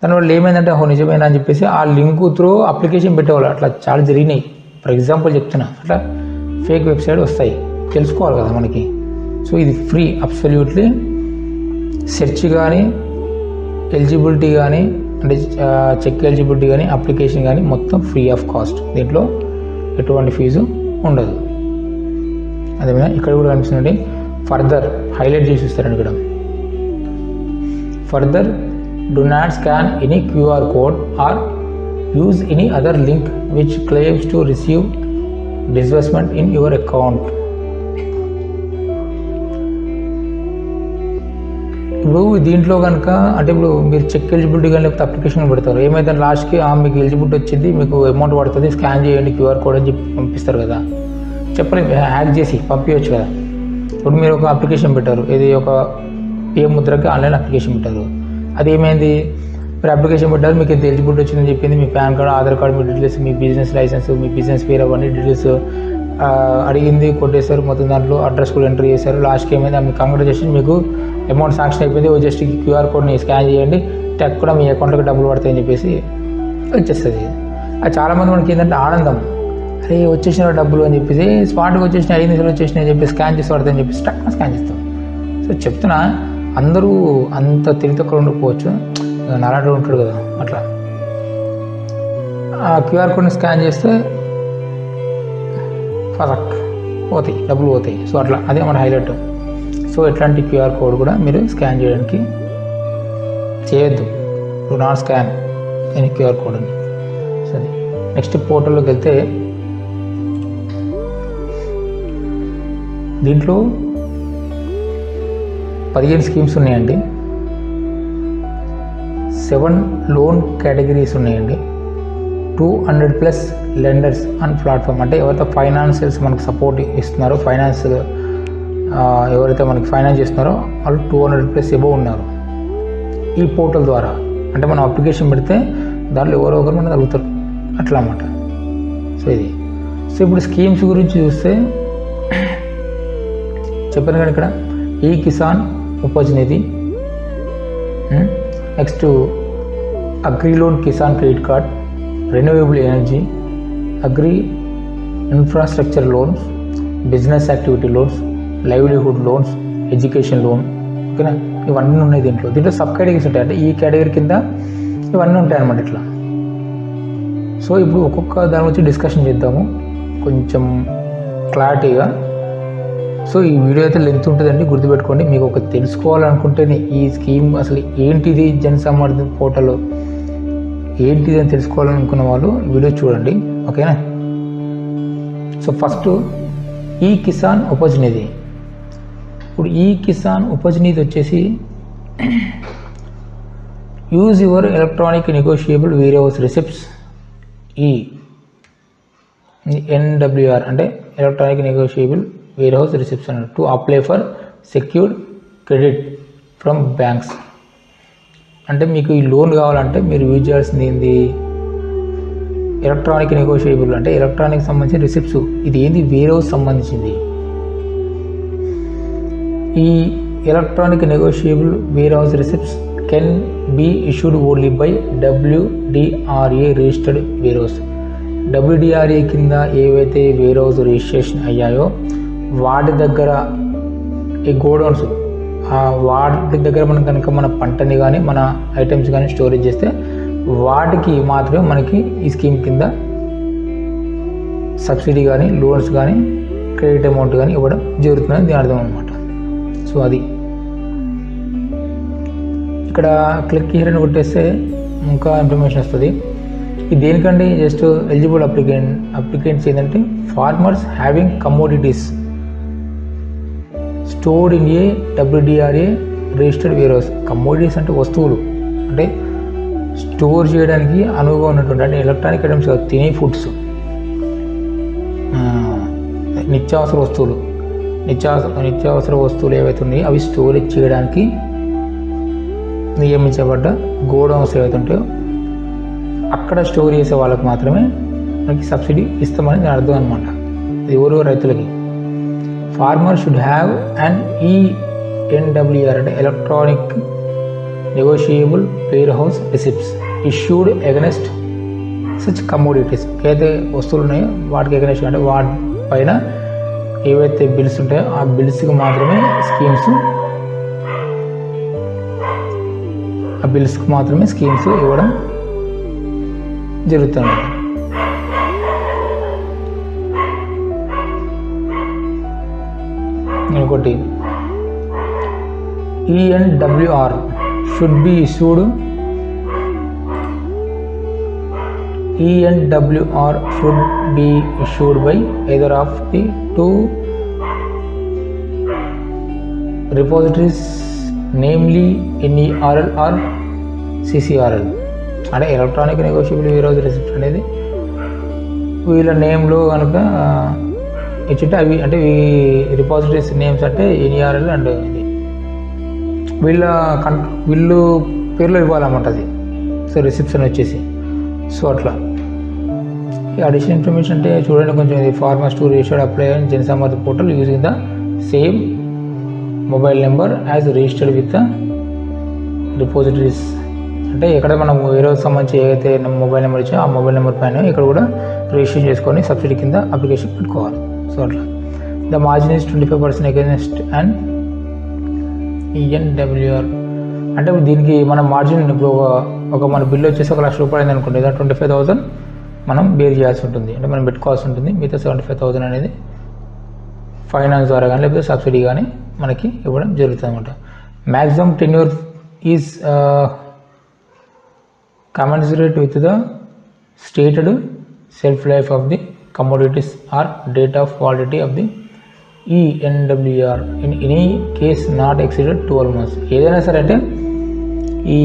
దానివల్ల ఏమైందంటే నిజమేనా అని చెప్పేసి ఆ లింక్ త్రూ అప్లికేషన్ పెట్టేవాళ్ళు. అట్లా చాలా జరిగినాయి. ఫర్ ఎగ్జాంపుల్ చెప్తున్నా, అట్లా ఫేక్ వెబ్సైట్ వస్తాయి, తెలుసుకోవాలి కదా మనకి. సో ఇది ఫ్రీ, అబ్సల్యూట్లీ. సెర్చ్ కానీ, ఎలిజిబిలిటీ కానీ, అంటే చెక్ ఎలిజిబిలిటీ కానీ, అప్లికేషన్ కానీ మొత్తం ఫ్రీ ఆఫ్ కాస్ట్. దీంట్లో ఎటువంటి ఫీజు ఉండదు. అదేవిధంగా ఇక్కడ కూడా కనిపిస్తుంది, ఫర్దర్ హైలైట్ చేసి ఇస్తారండి ఇక్కడ. Further do not scan any QR code or use any other link which claims to receive disbursement in your account. ఇప్పుడు దీంట్లో కనుక అంటే ఇప్పుడు మీరు చెక్ ఎలిజిబిలిటీ కానీ లేకపోతే అప్లికేషన్ పెడతారు, ఏమైతే లాస్ట్కి మీకు ఎలిజిబిలిటీ వచ్చింది, మీకు అమౌంట్ పడుతుంది, స్కాన్ చేయండి QR కోడ్ అని చెప్పి పంపిస్తారు కదా. చెప్పలేదు, హ్యాక్ చేసి పంపించవచ్చు కదా. ఇప్పుడు మీరు ఒక అప్లికేషన్ పెట్టారు, ఇది ఒక ఏ ముద్రకి ఆన్లైన్ అప్లికేషన్ పెట్టారు. అది ఏమైంది, మీరు అప్లికేషన్ పెట్టారు, మీకు ఎంత ఎలిజిబిలిటీ వచ్చిందని చెప్పింది, మీ పాన్ కార్డు, ఆధార్ కార్డు, మీ డీటెయిల్స్, మీ బిజినెస్ లైసెన్స్, మీ బిజినెస్ పేరు, అవన్నీ డీటెయిల్స్ అడిగింది, కొట్టేశారు. మొత్తం దాంట్లో అడ్రస్ కూడా ఎంటర్ చేశారు. లాస్ట్కి ఏమైంది, మీకు కంగ్రాచులేషన్, మీకు అమౌంట్ శాంక్షన్ అయిపోయింది, జస్ట్ QR కోడ్ని స్కాన్ చేయండి, టెక్ కూడా మీ అకౌంట్లోకి డబ్బులు పడతాయని చెప్పేసి వచ్చేస్తుంది. అది చాలామంది మనకి ఏంటంటే ఆనందం, అరే వచ్చేసిన డబ్బులు అని చెప్పేసి స్పాట్గా వచ్చేసిన 5 నిమిషాలు వచ్చేసినాయి అని చెప్పి స్కాన్ చేసి పడతాయని చెప్పేసి టక్గా స్కాన్ చేస్తాం. సో చెప్తున్నా, అందరూ అంత తెలివితక్కువ ఉండకపోవచ్చు, నాలాంటి ఉంటాడు కదా, అట్లా ఆ QR కోడ్ని స్కాన్ చేస్తే ఫరక్ పోతాయి, డబ్బులు పోతాయి. సో అట్లా అదే మన హైలైట్. సో ఎట్లాంటి QR కోడ్ కూడా మీరు స్కాన్ చేయడానికి చేయొద్దు. Do not scan any QR code అని. సరే, నెక్స్ట్ పోర్టల్లోకి వెళ్తే దీంట్లో 15 స్కీమ్స్ ఉన్నాయండి, 7 లోన్ కేటగిరీస్ ఉన్నాయండి, 200+ లెండర్స్ ఆన్ ప్లాట్ఫామ్. అంటే ఎవరైతే ఫైనాన్షియల్స్ మనకు సపోర్ట్ ఇస్తున్నారో, ఎవరైతే మనకి ఫైనాన్స్ చేస్తున్నారో వాళ్ళు 200+ ఎబో ఉన్నారు ఈ పోర్టల్ ద్వారా. అంటే మనం అప్లికేషన్ పెడితే దాంట్లో ఎవరో ఒకరు మనకు అడుగుతారు, అట్లా అన్నమాట. సో ఇది. సో ఇప్పుడు స్కీమ్స్ గురించి చూస్తే చెప్పాను కదా, ఇక్కడ ఈ Kisan Upaj Nidhi, next agri loan Kisan credit card, renewable energy, agri infrastructure loans, business activity loans, livelihood loans, education loan. ఓకేనా, ఇవన్నీ ఉన్నాయి దీంట్లో. సబ్ కేటగిరీస్ ఉంటాయి, అంటే ఈ కేటగిరీ కింద ఇవన్నీ ఉంటాయి అన్నమాట. ఇట్లా సో ఇప్పుడు ఒక్కొక్క దాని గురించి డిస్కషన్ చేద్దాము కొంచెం క్లారిటీగా. సో ఈ వీడియో అయితే లెంత్ ఉంటుందండి, గుర్తుపెట్టుకోండి. మీకు ఒక తెలుసుకోవాలనుకుంటేనే ఈ స్కీమ్ అసలు ఏంటిది, జన్ సమర్థ్ పోర్టల్ ఏంటిది అని తెలుసుకోవాలనుకున్న వాళ్ళు వీడియో చూడండి, ఓకేనా. సో ఫస్ట్ ఈ కిసాన్ ఉపజ్ నిధి. ఇప్పుడు ఈ కిసాన్ ఉపజ్ నిధి వచ్చేసి use your electronic negotiable warehouse receipts, ఈ NWR అంటే electronic negotiable warehouse receipts అన్నట్టు, to apply for secured credit from banks. అంటే మీకు ఈ లోన్ కావాలంటే మీరు యూజ్ చేయాల్సింది ఏంది, ఎలక్ట్రానిక్ నెగోషియబుల్ అంటే ఎలక్ట్రానిక్ సంబంధించిన రిసిప్ట్స్. ఇది ఏంది, వేర్ హౌస్ సంబంధించింది. ఈ electronic negotiable warehouse receipts can be issued only by WDRA registered warehouse. WDRA కింద ఏవైతే వేర్ హౌస్ రిజిస్ట్రేషన్ అయ్యాయో వాటి దగ్గర ఈ గోడౌన్స్, వాటి దగ్గర మనం కనుక మన పంటని కానీ మన ఐటమ్స్ కానీ స్టోరేజ్ చేస్తే వాటికి మాత్రమే మనకి ఈ స్కీమ్ కింద సబ్సిడీ కానీ లోన్స్ కానీ క్రెడిట్ అమౌంట్ కానీ ఇవ్వడం జరుగుతుందని దీని అర్థం అనమాట. సో అది ఇక్కడ క్లిక్ హియర్ అని కొట్టేస్తే ఇంకా ఇన్ఫర్మేషన్ వస్తుంది. ఇది దేనికండి, జస్ట్ ఎలిజిబుల్ అప్లికెంట్స్ ఏంటంటే farmers having commodities stored in a WDRA registered warehouse. Commodities అంటే వస్తువులు, అంటే స్టోర్ చేయడానికి అనువుగా ఉన్నటువంటి, అంటే ఎలక్ట్రానిక్ ఐటమ్స్ కాదు, తినే ఫుడ్స్, నిత్యావసర వస్తువులు, నిత్యావసర వస్తువులు ఏవైతే ఉన్నాయో అవి స్టోరేజ్ చేయడానికి నియమించబడ్డ గోడౌన్స్ ఏవైతే ఉంటాయో అక్కడ స్టోర్ చేసే వాళ్ళకి మాత్రమే మనకి సబ్సిడీ ఇస్తామని నేను అర్థం అనమాట. ఇది ఎవరో రైతులకి. Farmer should have and NWR అంటే electronic negotiable warehouse receipts issued against such commodities. ఏదైతే వస్తువులు ఉన్నాయో వాటికి ఎగనెస్ట్ అంటే వాటి పైన ఏవైతే బిల్స్ ఉంటాయో ఆ బిల్స్కి మాత్రమే స్కీమ్స్ ఇవ్వడం జరుగుతుంది. ఇంకోటి ENWR should be issued by either of the two repositories, namely NERL or CCRL. అంటే electronic negotiable warehouse receipts అనేది వీళ్ళ నేమ్లో కనుక ఇచ్చింటే అవి, అంటే ఈ రిపాజిటరీస్ నేమ్స్ అంటే NERL అండ్ ఇది వీళ్ళు పేర్లో ఇవ్వాలన్నమాట అది. సో రిసిప్షన్ వచ్చేసి సో అట్లా. ఈ అడిషనల్ ఇన్ఫర్మేషన్ అంటే చూడండి కొంచెం, ఇది farmers to registered apply and Jan Samarth portal using the same mobile number as registered with the repositories. అంటే ఎక్కడ మనం వేరే సంబంధించి ఏదైతే మొబైల్ నెంబర్ ఇచ్చా ఆ మొబైల్ నెంబర్ పైన ఇక్కడ కూడా రిజిస్టర్ చేసుకొని సబ్సిడీ కింద అప్లికేషన్ పెట్టుకోవాలి. సో అట్లా the margin is 25% against and ENWR. అంటే దీనికి మన మార్జిన్ ఇప్పుడు ఒక మన బిల్లు వచ్చేసి 1 లక్ష రూపాయలు అయింది అనుకోండి, ఏదో 25,000 మనం బేర్ చేయాల్సి ఉంటుంది, అంటే మనం పెట్టుకోవాల్సి ఉంటుంది. మిగతా 75,000 అనేది ఫైనాన్స్ ద్వారా కానీ లేకపోతే సబ్సిడీ కానీ మనకి ఇవ్వడం జరుగుతుంది అనమాట. Maximum tenure is commensurate with the stated shelf life of the commodities or date of validity of the ENWR in any case not exceeded 12 months. ఏదైనా సరే అంటే ఈ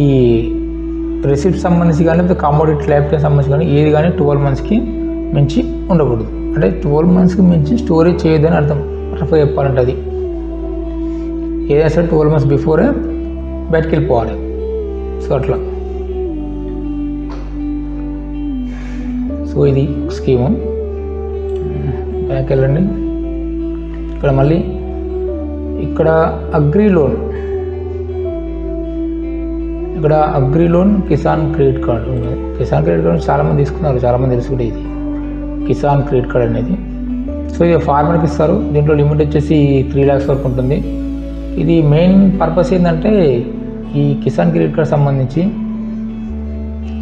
రిసిప్ట్ సంబంధించి కానీ లేకపోతే కమోడిటీ లైఫ్ టైం సంబంధించి కానీ ఏది కానీ 12 monthsకి మించి ఉండకూడదు. అంటే 12 monthsకి మించి స్టోరేజ్ చేయొద్దని అర్థం, రఫ్గా చెప్పాలంటే అది. ఏదైనా సరే 12 months బిఫోరే బయటకు వెళ్ళిపోవాలి. సో అట్లా. సో ఇది స్కీము. బ్యాక్ వెళ్ళండి. ఇక్కడ మళ్ళీ ఇక్కడ అగ్రి లోన్, ఇక్కడ agri loan Kisan credit card ఉంది. కిసాన్ క్రెడిట్ కార్డు చాలామంది తీసుకున్నారు, చాలామంది తెలుసుకుంటే ఇది కిసాన్ క్రెడిట్ కార్డ్ అనేది. సో ఇది ఫార్మర్కి ఇస్తారు. దీంట్లో లిమిట్ వచ్చేసి 3 lakhs వరకు ఉంటుంది. ఇది మెయిన్ పర్పస్ ఏంటంటే ఈ కిసాన్ క్రెడిట్ కార్డ్ సంబంధించి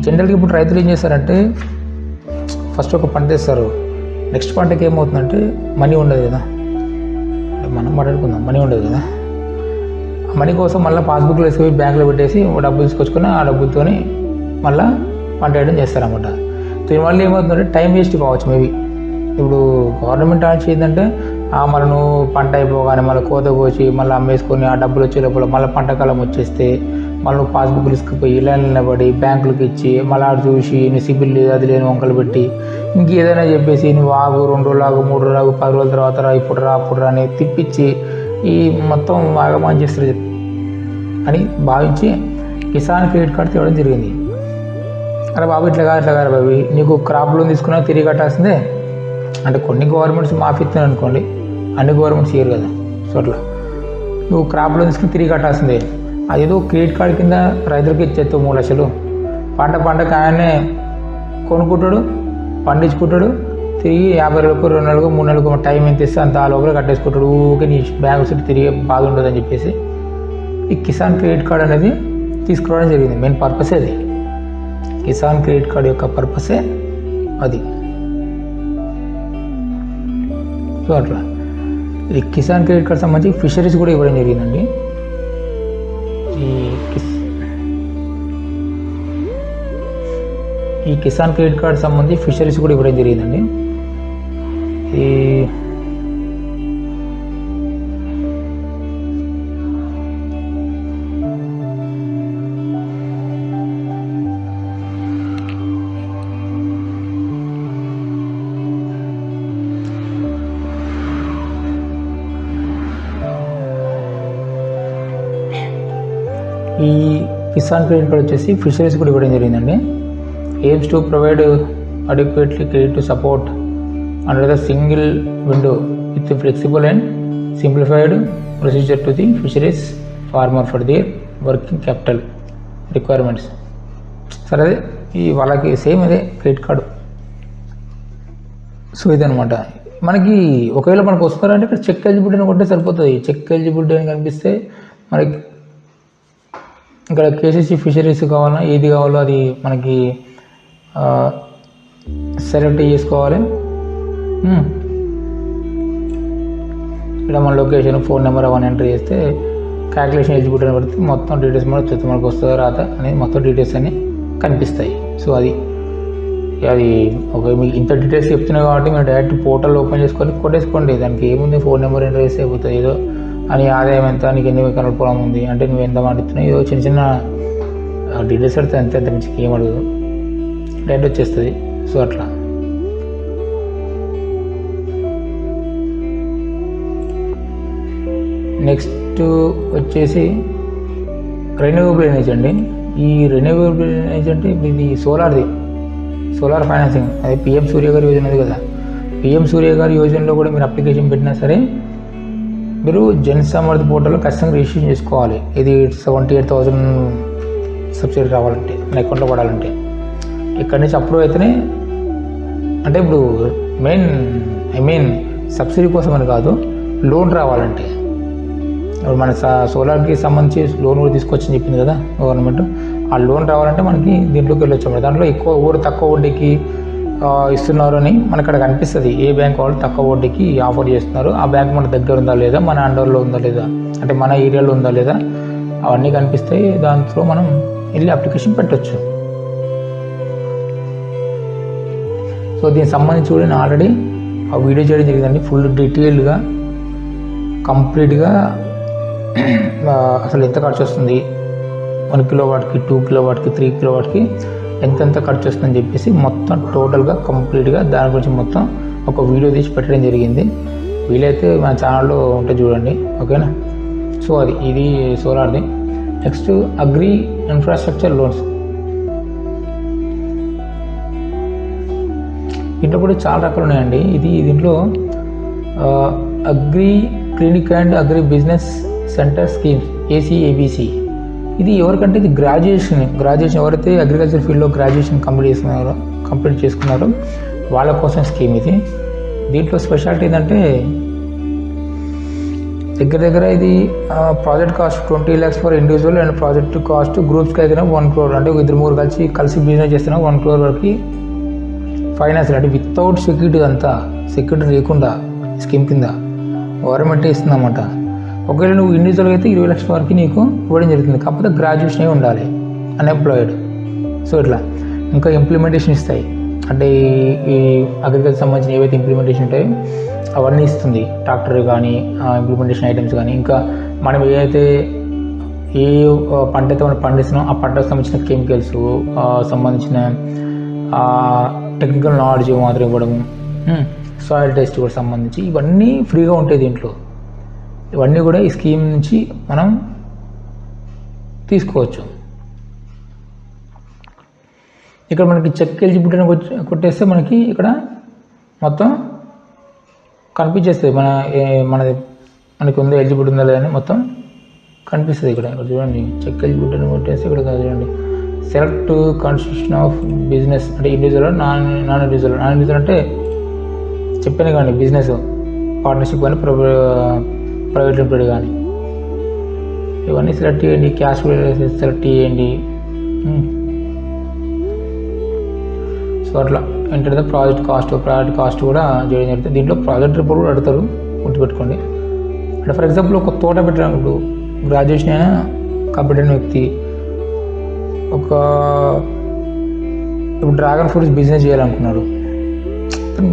జనరల్గా ఇప్పుడు రైతులు ఏం చేస్తారంటే ఫస్ట్ ఒక పంట వేస్తారు, నెక్స్ట్ పంటకి ఏమవుతుందంటే మనీ ఉండదు కదా, మనం మాట్లాడుకుందాం, మనీ ఉండదు కదా, ఆ మనీ కోసం మళ్ళీ పాస్బుక్లో వేసుకొని బ్యాంకులో పెట్టేసి డబ్బులు తీసుకొచ్చుకొని ఆ డబ్బులతో మళ్ళీ పంట వేయడం చేస్తారన్నమాట. దీనివల్ల ఏమవుతుందంటే టైం వేస్ట్ కావచ్చు మేబీ. ఇప్పుడు గవర్నమెంట్ ఆలోచన ఏంటంటే మళ్ళీ నువ్వు పంట అయిపోగానే మళ్ళీ కోత కోసి మళ్ళీ అమ్మేసుకొని ఆ డబ్బులు వచ్చే లోపల మళ్ళీ పంటకాలం వచ్చేస్తే మళ్ళీ నువ్వు పాస్బుక్లు తీసుకుపోయి లైన్ నిలబడి బ్యాంకులకు ఇచ్చి మళ్ళీ ఆడు చూసి నీ సిబిల్ లేదు అది లేని వంకలు పెట్టి ఇంకేదైనా చెప్పేసి నువ్వు ఆగు 2 రోజులు ఆగు 3 రోజులు ఆగు 10 రోజుల తర్వాత రా ఇప్పుడు రా అని తిప్పించి ఈ మొత్తం ఆగమాన్ చేస్తారు అని భావించి కిసాన్ క్రెడిట్ కార్డు తేవడం జరిగింది. అరే బాబు ఇట్లా కాదు బాబు, నీకు క్రాప్ లోన్ తీసుకున్నా తిరిగి కట్టాల్సిందే. అంటే కొన్ని గవర్నమెంట్స్ మాఫీ ఇస్తున్నాయి అనుకోండి, అన్ని గవర్నమెంట్స్ ఇయ్యరు కదా. సో అట్లా నువ్వు క్రాప్ లోన్ తీసుకుని తిరిగి కట్టాల్సిందే. అదేదో క్రెడిట్ కార్డు కింద రైతులకు ఇచ్చేస్తావు 3 లక్షలు, పంటకు ఆయనే కొనుక్కుంటాడు, పండించుకుంటాడు, తిరిగి 50 రోజులకు 2 నెలలకు 3 నెలలకు టైం ఎంత ఇస్తే అంత ఆ లోపల కట్టేసుకుంటాడు. ఊరికే నీ బ్యాంకు సీట్ తిరిగే బాధ ఉండదని చెప్పేసి ఈ కిసాన్ క్రెడిట్ కార్డు అనేది తీసుకురావడం జరిగింది. మెయిన్ పర్పసే అది, కిసాన్ క్రెడిట్ కార్డు యొక్క పర్పసే అది. సో అట్లా ఈ కిసాన్ క్రెడిట్ కార్డు సంబంధించి ఫిషరీస్ కూడా ఇవ్వడం జరిగిందండి. ఈ కిసాన్ క్రెడిట్ కార్డు సంబంధించి ఫిషరీస్ కూడా ఇవ్వడం జరిగిందండి. ఈ కిసాన్ క్రెడిట్ కార్డ్ వచ్చేసి ఫిషరీస్ కూడా ఇవ్వడం జరిగిందండి. Aims to provide adequately credit to support under the single window with flexible and simplified procedure to the fisheries farmer for their working capital requirements. సరే అదే ఈ వాళ్ళకి సేమ్ అదే క్రెడిట్ కార్డు. సో ఇదనమాట. మనకి ఒకవేళ మనకు వస్తున్నారంటే ఇక్కడ చెక్ ఎలిజిబిలిటీ అని కొట్టే సరిపోతుంది. చెక్ ఎలిజిబిలిటీ అని కనిపిస్తే మనకి ఇక్కడ కేసీసీ ఫిషరీస్ కావాలన్నా ఏది కావాలో అది మనకి సెలెక్ట్ చేసుకోవాలి. ఇక్కడ మన లొకేషన్, ఫోన్ నెంబర్ అవన్నీ ఎంటర్ చేస్తే క్యాల్కులేషన్ ఎలిజిబిలిటీ అని పడితే మొత్తం డీటెయిల్స్ మనకు వస్తుందో రాత అనేది మొత్తం డీటెయిల్స్ అన్నీ కనిపిస్తాయి. సో అది మీకు ఇంత డీటెయిల్స్ చెప్తున్నాయి కాబట్టి మీరు డైరెక్ట్ పోర్టల్ ఓపెన్ చేసుకొని కొట్టేసుకోండి. దానికి ఏముంది, ఫోన్ నెంబర్ ఎంటర్ చేస్తే అయిపోతుంది. ఏదో అని ఆదాయం ఎంత, నీకు ఎన్ని ఎకరాల పొలం ఉంది అంటే నువ్వు ఎంత మాట్లాడుతున్నావు, ఏదో చిన్న చిన్న డీటెయిల్స్ అడితే అంత మంచి ఏం అడగదు, డైరెక్ట్ వచ్చేస్తుంది. సో అట్లా నెక్స్ట్ వచ్చేసి రెన్యూవబుల్ ఎనర్జీ అండి. ఈ రెన్యూవబుల్ ఎనర్జీ అంటే ఇది సోలార్ ఫైనాన్సింగ్. అదే పిఎం సూర్య గారి యోజన ఉంది కదా, పిఎం సూర్య గారి యోజనలో కూడా మీరు అప్లికేషన్ పెట్టినా సరే మీరు జన్ సమర్థ్ పోర్టల్లో ఖచ్చితంగా రిజిస్ట్రేషన్ చేసుకోవాలి. ఇది 78,000 సబ్సిడీ రావాలంటే మన అకౌంట్లో పడాలంటే ఇక్కడి నుంచి అప్రూవ్ అయితేనే. అంటే ఇప్పుడు మెయిన్ సబ్సిడీ కోసం అని కాదు, లోన్ రావాలంటే. ఇప్పుడు మన సోలార్కి సంబంధించి లోన్ కూడా తీసుకొచ్చని చెప్పింది కదా గవర్నమెంట్. ఆ లోన్ రావాలంటే మనకి దీంట్లోకి వెళ్ళొచ్చు. దాంట్లో ఎక్కువ తక్కువ వడ్డీకి ఇస్తున్నారు అని మనకు అక్కడ కనిపిస్తుంది. ఏ బ్యాంక్ వాళ్ళు తక్కువ వడ్డీకి ఆఫర్ చేస్తున్నారు, ఆ బ్యాంక్ మన దగ్గర ఉందా లేదా, మన అండర్లో ఉందా లేదా, అంటే మన ఏరియాలో ఉందా లేదా, అవన్నీ కనిపిస్తాయి. దాంట్లో మనం వెళ్ళి అప్లికేషన్ పెట్టవచ్చు. సో దీనికి సంబంధించి కూడా నేను ఆల్రెడీ ఆ వీడియో చేయడం జరిగిందండి. ఫుల్ డీటెయిల్డ్గా కంప్లీట్గా అసలు ఎంత ఖర్చు వస్తుంది, 1 కిలోవాట్కి 2 కిలోవాట్కి 3 కిలోవాట్కి ఎంతెంత ఖర్చు వస్తుందని చెప్పేసి మొత్తం టోటల్గా కంప్లీట్గా దాని గురించి మొత్తం ఒక వీడియో తీసి పెట్టడం జరిగింది. వీలైతే మన ఛానల్లో ఉంటే చూడండి, ఓకేనా. సో ఇది సోలార్ది. Next agri infrastructure loans. దీంట్లో కూడా చాలా రకాలు ఉన్నాయండి. దీంట్లో agri clinic and agri business centre schemes ACABC. ఇది ఎవరికంటే ఇది గ్రాడ్యుయేషన్ ఎవరైతే అగ్రికల్చర్ ఫీల్డ్లో గ్రాడ్యుయేషన్ కంప్లీట్ చేసుకున్నారో వాళ్ళ కోసం స్కీమ్ ఇది. దీంట్లో స్పెషాలిటీ ఏంటంటే దగ్గర ఇది project cost 20 lakhs for individual and project cost గ్రూప్స్కి అయితే 1 crore. అంటే 2-3 కలిసి బిజినెస్ చేస్తున్నా 1 crore వరకు ఫైనాన్షియల్ అంటే వితౌట్ సెక్యూరిటీ, అంతా సెక్యూరిటీ లేకుండా స్కీమ్ కింద గవర్నమెంటే ఇస్తుందన్నమాట. ఒకవేళ నువ్వు ఇండివిజువల్గా అయితే 20 లక్షల వరకు నీకు ఇవ్వడం జరుగుతుంది. కాకపోతే గ్రాడ్యుయేషన్ ఉండాలి, అన్ఎంప్లాయిడ్. సో ఇట్లా ఇంకా ఇంప్లిమెంటేషన్ ఇస్తాయి, అంటే ఈ అగ్రికల్చర్ సంబంధించిన ఏవైతే ఇంప్లిమెంటేషన్ ఉంటాయో అవన్నీ ఇస్తుంది. ట్రాక్టర్ కానీ ఇంప్లిమెంటేషన్ ఐటమ్స్ కానీ, ఇంకా మనం ఏదైతే ఏ పంట అయితే మనం పండిస్తున్నాం ఆ పంటకు సంబంధించిన కెమికల్స్ సంబంధించిన టెక్నికల్ నాలెడ్జ్ మాత్రం ఇవ్వడము, సాయిల్ టెస్ట్ కూడా సంబంధించి ఇవన్నీ ఫ్రీగా ఉంటాయి దీంట్లో. ఇవన్నీ కూడా ఈ స్కీమ్ నుంచి మనం తీసుకోవచ్చు. ఇక్కడ మనకి చెక్ ఎలిజిబిలిటీ కొట్టేస్తే మనకి ఇక్కడ మొత్తం కనిపించేస్తుంది, మనకి ఉందో ఎలిజిబిలిటీ ఉందా లేదని మొత్తం కనిపిస్తుంది. ఇక్కడ చూడండి, చెక్ ఎలిజిబిలిటీని కొట్టేస్తే ఇక్కడ చూడండి, సెలెక్ట్ కాన్స్టిట్యూషన్ ఆఫ్ బిజినెస్ అంటే ఇండివిజువల్, నాన్ ఇండివిజువల్ అంటే చెప్పాను కానీ బిజినెస్ పార్ట్నర్షిప్ కానీ ప్రైవేట్ లిమిటెడ్ కానీ ఇవన్నీ సెలెక్ట్ చేయండి. క్యాష్ సెలెక్ట్ చేయండి. సో అట్లా ఏంటంటే ప్రాజెక్ట్ కాస్ట్ కూడా చేయడం జరుగుతుంది. దీంట్లో ప్రాజెక్ట్ రిపోర్ట్ కూడా అడుగుతారు, గుర్తుపెట్టుకోండి. అంటే ఫర్ ఎగ్జాంపుల్ ఒక తోట పెట్టడానికి, ఇప్పుడు గ్రాడ్యుయేషన్ అయినా కంప్లీట్ అయిన వ్యక్తి ఇప్పుడు డ్రాగన్ ఫ్రూట్స్ బిజినెస్ చేయాలనుకున్నాడు,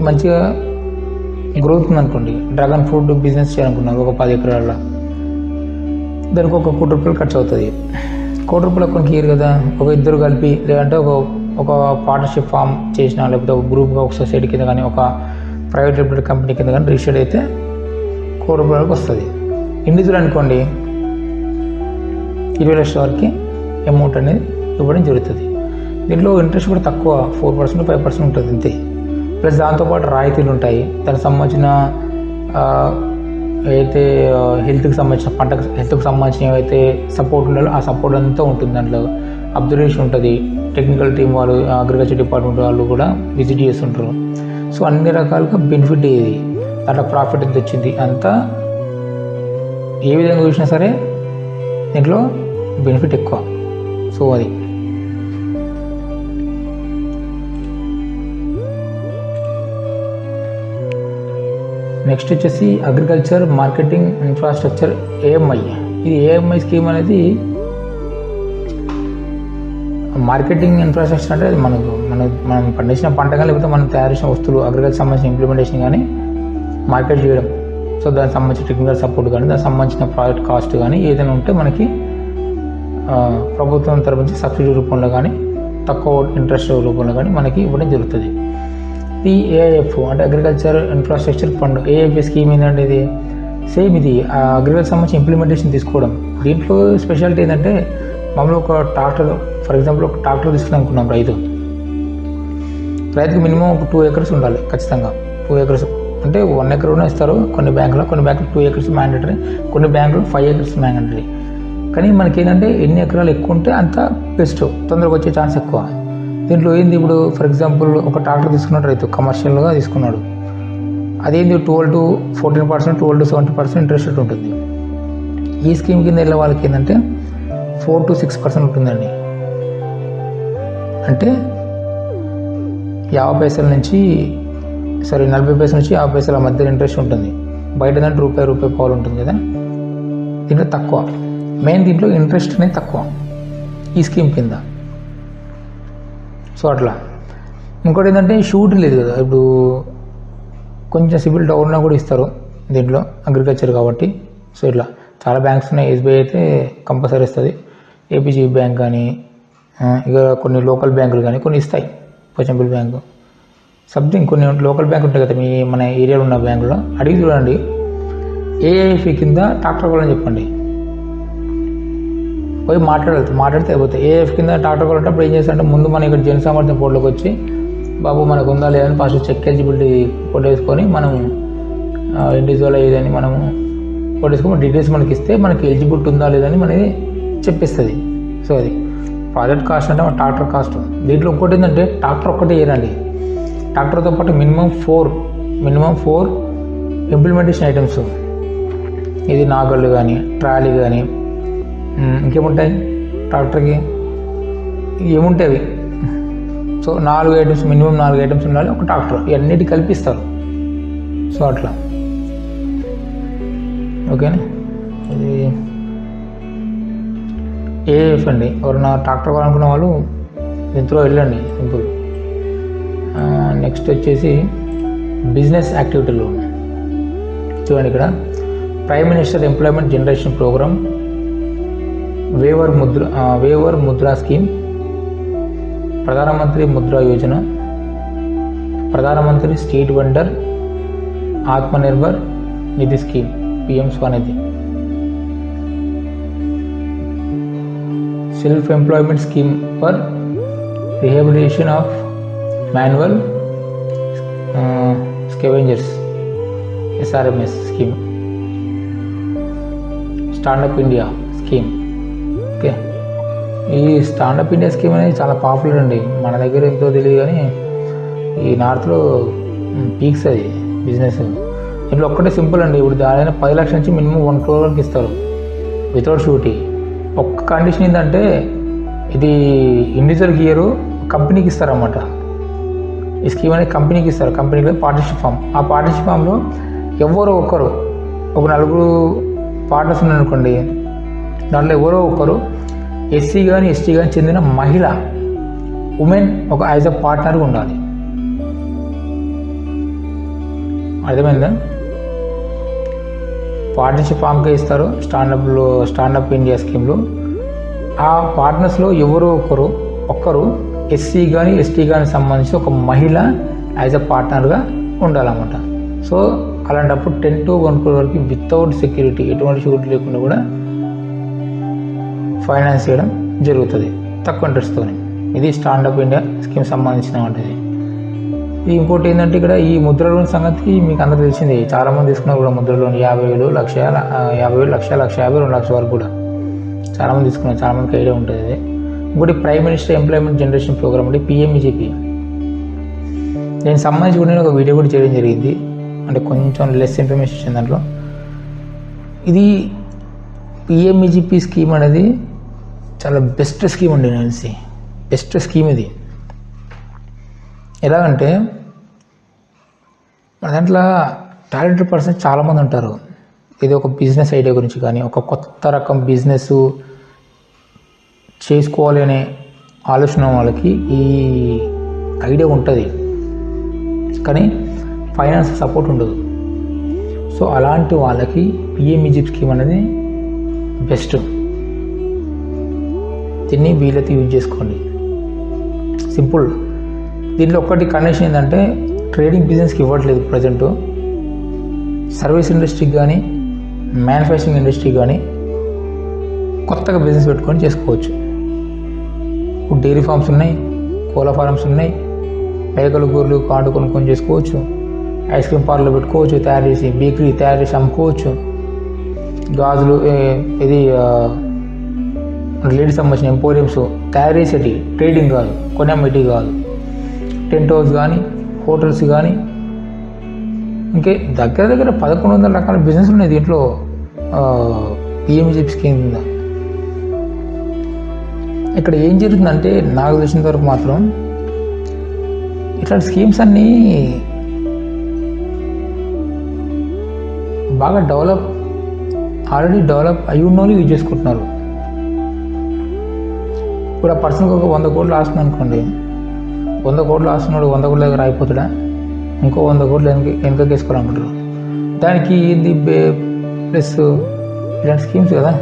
మంచిగా గ్రోత్ ఉందనుకోండి, డ్రాగన్ ఫ్రూట్ బిజినెస్ చేయాలనుకున్నారు ఒక 10 ఎకరాల, దానికి ఒక 1 కోటి రూపాయలు ఖర్చు అవుతుంది. 1 కోటి రూపాయలు అకౌంట్కి ఇయ్యరు కదా, ఒక ఇద్దరు కలిపి లేదంటే ఒక పార్ట్నర్షిప్ ఫామ్ చేసిన, లేకపోతే ఒక గ్రూప్గా ఒక సొసైటీ కింద కానీ ఒక ప్రైవేట్ లిమిటెడ్ కంపెనీ కింద కానీ రిజిస్టర్డ్ అయితే 1 కోటి రూపాయలకు వస్తుంది. ఇండివిజువల్ అనుకోండి 20 లక్షల వరకు అమౌంట్ అనేది ఇవ్వడం జరుగుతుంది. దీంట్లో ఇంట్రెస్ట్ కూడా తక్కువ, 4% 5% ఉంటుంది అంతే. ప్లస్ దాంతోపాటు రాయితీలు ఉంటాయి, దానికి సంబంధించిన ఏదైతే హెల్త్కి సంబంధించిన హెల్త్కి సంబంధించిన ఏవైతే సపోర్ట్ ఉండాలో ఆ సపోర్ట్ అంతా ఉంటుంది. దాంట్లో అబ్జర్వేషన్ ఉంటుంది, టెక్నికల్ టీం వాళ్ళు, అగ్రికల్చర్ డిపార్ట్మెంట్ వాళ్ళు కూడా విజిట్ చేస్తుంటారు. సో అన్ని రకాలుగా బెనిఫిట్ ఏది, దాంట్లో ప్రాఫిట్ ఎంత వచ్చింది అంతా ఏ విధంగా చూసినా సరే దీంట్లో బెనిఫిట్ ఎక్కువ. సో అది నెక్స్ట్ వచ్చేసి అగ్రికల్చర్ మార్కెటింగ్ ఇన్ఫ్రాస్ట్రక్చర్ ఏఎంఐ. ఇది ఏఎంఐ స్కీమ్ అనేది మార్కెటింగ్ ఇన్ఫ్రాస్ట్రక్చర్ అంటే మనం పండించిన పంట కానీ లేకపోతే మనం తయారు చేసిన వస్తువులు అగ్రికల్చర్ సంబంధించిన ఇంప్లిమెంటేషన్ కానీ మార్కెట్ చేయడం. సో దానికి సంబంధించిన టెక్నికల్ సపోర్ట్ కానీ దానికి సంబంధించిన ప్రాజెక్ట్ కాస్ట్ కానీ ఏదైనా ఉంటే మనకి ప్రభుత్వం తరపు నుంచి సబ్సిడీ రూపంలో కానీ తక్కువ ఇంట్రెస్ట్ రూపంలో కానీ మనకి ఇవ్వడం జరుగుతుంది. ఈ ఏఐఎఫ్ అంటే agriculture infrastructure fund. AIF scheme ఏంటంటే ఇది సేమ్, ఇది అగ్రికల్చర్ సంబంధించి ఇంప్లిమెంటేషన్ తీసుకోవడం. దీంట్లో స్పెషాలిటీ ఏంటంటే మామూలు ఒక ట్రాక్టర్, ఫర్ ఎగ్జాంపుల్ ఒక ట్రాక్టర్ తీసుకుని అనుకున్నాం, రైతుకి మినిమం ఒక 2 acres ఉండాలి ఖచ్చితంగా. 2 acres అంటే 1 acre కూడా ఇస్తారు కొన్ని బ్యాంకులో 2 acres మ్యాండేటరీ, కొన్ని బ్యాంకులు 5 acres మ్యాండేటరీ. కానీ మనకి ఏంటంటే ఎన్ని ఎకరాలు ఎక్కువ ఉంటే అంత బెస్ట్, తొందరగా వచ్చే ఛాన్స్ ఎక్కువ. దీంట్లో ఏంది, ఇప్పుడు ఫర్ ఎగ్జాంపుల్ ఒక ట్రాక్టర్ తీసుకున్నాడు రైతు, కమర్షియల్గా తీసుకున్నాడు, అదేంది 12 to 14%, 12 to 70% ఇంట్రెస్ట్ రేట్ ఉంటుంది. ఈ స్కీమ్ కింద వెళ్ళే వాళ్ళకి ఏంటంటే 4 to 6% ఉంటుందండి. అంటే 50 పైసల నుంచి 40 పైసల నుంచి 50 పైసల మధ్య ఇంట్రెస్ట్ ఉంటుంది. బయట దాంట్లో రూపాయి పాలు ఉంటుంది కదా, దీంట్లో తక్కువ. మెయిన్ దీంట్లో ఇంట్రెస్ట్ అనేది తక్కువ ఈ స్కీమ్ కింద. సో అట్లా ఇంకోటి ఏంటంటే షూట్ లేదు కదా, ఇప్పుడు కొంచెం సిబిల్ డౌన్ ఉన్నా కూడా ఇస్తారు దీంట్లో అగ్రికల్చర్ కాబట్టి. సో ఇట్లా చాలా బ్యాంక్స్ ఉన్నాయి, ఎస్బీఐ అయితే కంపల్సరీ ఇస్తుంది, ఏపీజీ బ్యాంక్ కానీ ఇక కొన్ని లోకల్ బ్యాంకులు కానీ కొన్ని ఇస్తాయి, పోచంపల్లి బ్యాంకు సంథింగ్ కొన్ని లోకల్ బ్యాంక్ ఉంటాయి కదా మన ఏరియాలో ఉన్న బ్యాంకులో అడిగి చూడండి. ఏఐఎఫ్ కింద ట్రాక్టర్ కొనాలని చెప్పండి, పోయి మాట్లాడితే అయిపోతాయి. ఏఎఫ్ కింద ట్రాక్టర్ కొనాలంటే అప్పుడు ఏం చేస్తారంటే ముందు మనం ఇక్కడ జన సామర్థ్యం పోర్టులోకి వచ్చి బాబు మనకు ఉందా లేదని ఫస్ట్ చెక్ ఎలిజిబిలిటీ కొట్టేసుకొని మనం ఇండివిజువల్ ఏదని మనము కొట్టేసుకొని డీటెయిల్స్ మనకి ఇస్తే మనకి ఎలిజిబిలిటీ ఉందా లేదని మనకి చెప్పిస్తుంది. సో అది ప్రాజెక్ట్ కాస్ట్ అంటే మన ట్రాక్టర్ కాస్ట్. దీంట్లో ఇంకోటి ఏంటంటే ట్రాక్టర్ ఒక్కటే వేయరండి, ట్రాక్టర్తో పాటు మినిమం 4 ఇంప్లిమెంటేషన్ ఐటమ్స్, ఇది నాగళ్ళు కానీ ట్రాలీ కానీ ఇంకేముంటాయి ట్రాక్టర్కి, ఏముంటాయి అవి సో 4 ఐటమ్స్, మినిమం 4 ఐటమ్స్ ఉండాలి, ఒక ట్రాక్టర్, ఇవన్నిటి కల్పిస్తారు. సో అట్లా ఓకేనా. ఇది ఏఎఫ్ అండి. ఎవరైనా ట్రాక్టర్ కావాలనుకున్న వాళ్ళు దీంట్లో వెళ్ళండి, సింపుల్. నెక్స్ట్ వచ్చేసి బిజినెస్ యాక్టివిటీ లోన్. చూడండి ఇక్కడ prime minister employment generation program, waiver Mudra scheme, Pradhanmantri Mudra Yojana, Pradhanmantri street vendor Atmanirbhar Nidhi scheme, PM Svanidhi, self employment scheme for rehabilitation of manual scavengers, SRMS scheme, stand up India scheme. Okay, ఈ stand up India scheme అనేది చాలా popular అండి. మన దగ్గర ఎంతో తెలియదు కానీ ఈ నార్త్లో పీక్స్ అది బిజినెస్. ఇంట్లో ఒక్కటే సింపుల్ అండి. ఇప్పుడు దాని 10 లక్షల నుంచి మినిమం 1 crore వరకు ఇస్తారు వితౌట్ షూరిటీ. ఒక్క కండిషన్ ఏంటంటే ఇది ఇండివిజువల్కి ఇయర్, కంపెనీకి ఇస్తారన్నమాట. ఈ స్కీమ్ అనేది కంపెనీకి ఇస్తారు. కంపెనీలో పార్ట్నర్షిప్ ఫామ్, ఆ పార్ట్నర్షిప్ ఫామ్లో ఎవరో ఒకరు, ఒక 4 పార్ట్నర్స్ ఉన్నారనుకోండి, దాంట్లో ఎవరో ఒకరు ఎస్సీ కానీ ఎస్టీ కానీ చెందిన మహిళ, ఉమెన్ ఒక యాజ్ అ పార్ట్నర్గా ఉండాలి. అర్థమైందా? పార్ట్నర్షిప్ ఫామ్కే ఇస్తారు స్టాండప్ ఇండియా స్కీమ్లో. ఆ పార్ట్నర్స్లో ఎవరో ఒక్కరు ఎస్సీ కానీ ఎస్టీ కానీ సంబంధించి ఒక మహిళ యాజ్ అ పార్ట్నర్గా ఉండాలన్నమాట. సో అలాంటప్పుడు 10 to 1 crore వరకు వితౌట్ సెక్యూరిటీ, ఎటువంటి సెక్యూరిటీ లేకుండా కూడా ఫైనాన్స్ చేయడం జరుగుతుంది తక్కువ ఇంట్రెస్ట్తో. ఇది స్టాండప్ ఇండియా స్కీమ్ సంబంధించిన వాటిది. ఇంకోటి ఏంటంటే ఇక్కడ ఈ ముద్ర లోన్ సంగతి మీకు అందరూ తెలిసిందే. చాలామంది తీసుకున్నారు కూడా ముద్ర లోన్. 50,000, 1,50,000, 1,50,000, 2 లక్షల వరకు కూడా చాలామంది తీసుకున్నారు. చాలామందికి ఐడియా ఉంటుంది అది. ఇంకోటి prime minister employment generation programme అంటే PMEGP. దీనికి సంబంధించి కూడా నేను ఒక వీడియో కూడా చేయడం జరిగింది, అంటే కొంచెం లెస్ ఇన్ఫర్మేషన్ ఇచ్చింది దాంట్లో. ఇది PMEGP స్కీమ్ అనేది చాలా బెస్ట్ స్కీమ్ అండి, నేను తెలిసి బెస్ట్ స్కీమ్ ఇది. ఎలాగంటే మన దాంట్లో టాలెంటెడ్ పర్సన్స్ చాలామంది ఉంటారు. ఇది ఒక బిజినెస్ ఐడియా గురించి కానీ, ఒక కొత్త రకం బిజినెస్ చేసుకోవాలి అనే ఆలోచన వాళ్ళకి ఈ ఐడియా ఉంటుంది, కానీ ఫైనాన్స్ సపోర్ట్ ఉండదు. సో అలాంటి వాళ్ళకి PMEGP స్కీమ్ అనేది బెస్ట్. దీన్ని వీలైతే యూజ్ చేసుకోండి, సింపుల్. దీంట్లో ఒక్కటి కండిషన్ ఏంటంటే ట్రేడింగ్ బిజినెస్కి ఇవ్వట్లేదు ప్రజెంట్. సర్వీస్ ఇండస్ట్రీకి కానీ మ్యానుఫ్యాక్చరింగ్ ఇండస్ట్రీ కానీ కొత్తగా బిజినెస్ పెట్టుకొని చేసుకోవచ్చు. ఇప్పుడు డైరీ ఫార్మ్స్ ఉన్నాయి, కోళ్ళ ఫార్మ్స్ ఉన్నాయి, మేకలు గొర్రెలు కాండు కొనుక్కొని చేసుకోవచ్చు. ఐస్ క్రీమ్ పార్లర్ పెట్టుకోవచ్చు, తయారు చేసి బేకరీ తయారు చేసి అమ్ముకోవచ్చు. గాజులు, ఇది లేడీస్ సంబంధించిన ఎంపోరియంస్ తయారు చేసేటి, ట్రేడింగ్ కాదు, కొనమ్మేటి కాదు. టెంట్ హౌస్ కానీ హోటల్స్ కానీ ఇంకే దగ్గర 1,100 రకాల బిజినెస్లు ఉన్నాయి దీంట్లో PMEGP స్కీమ్ కింద. ఇక్కడ ఏం జరుగుతుందంటే నాకు తెలిసినంత వరకు మాత్రం ఇట్లాంటి స్కీమ్స్ అన్నీ బాగా ఆల్రెడీ డెవలప్ అయ్యి ఉన్న వాళ్ళు యూజ్ చేసుకుంటున్నారు. ఇప్పుడు ఆ పర్సన్కి ఒక 100 కోట్లు ఆస్తుంది అనుకోండి, 100 కోట్లు ఆస్తున్నాడు 100 కోట్ల దగ్గర అయిపోతాడా, ఇంకో 100 కోట్లు వెనకకి వేసుకోవాలనుకుంటారు. దానికి ఇది ప్లస్ ఇలాంటి స్కీమ్స్ కదా.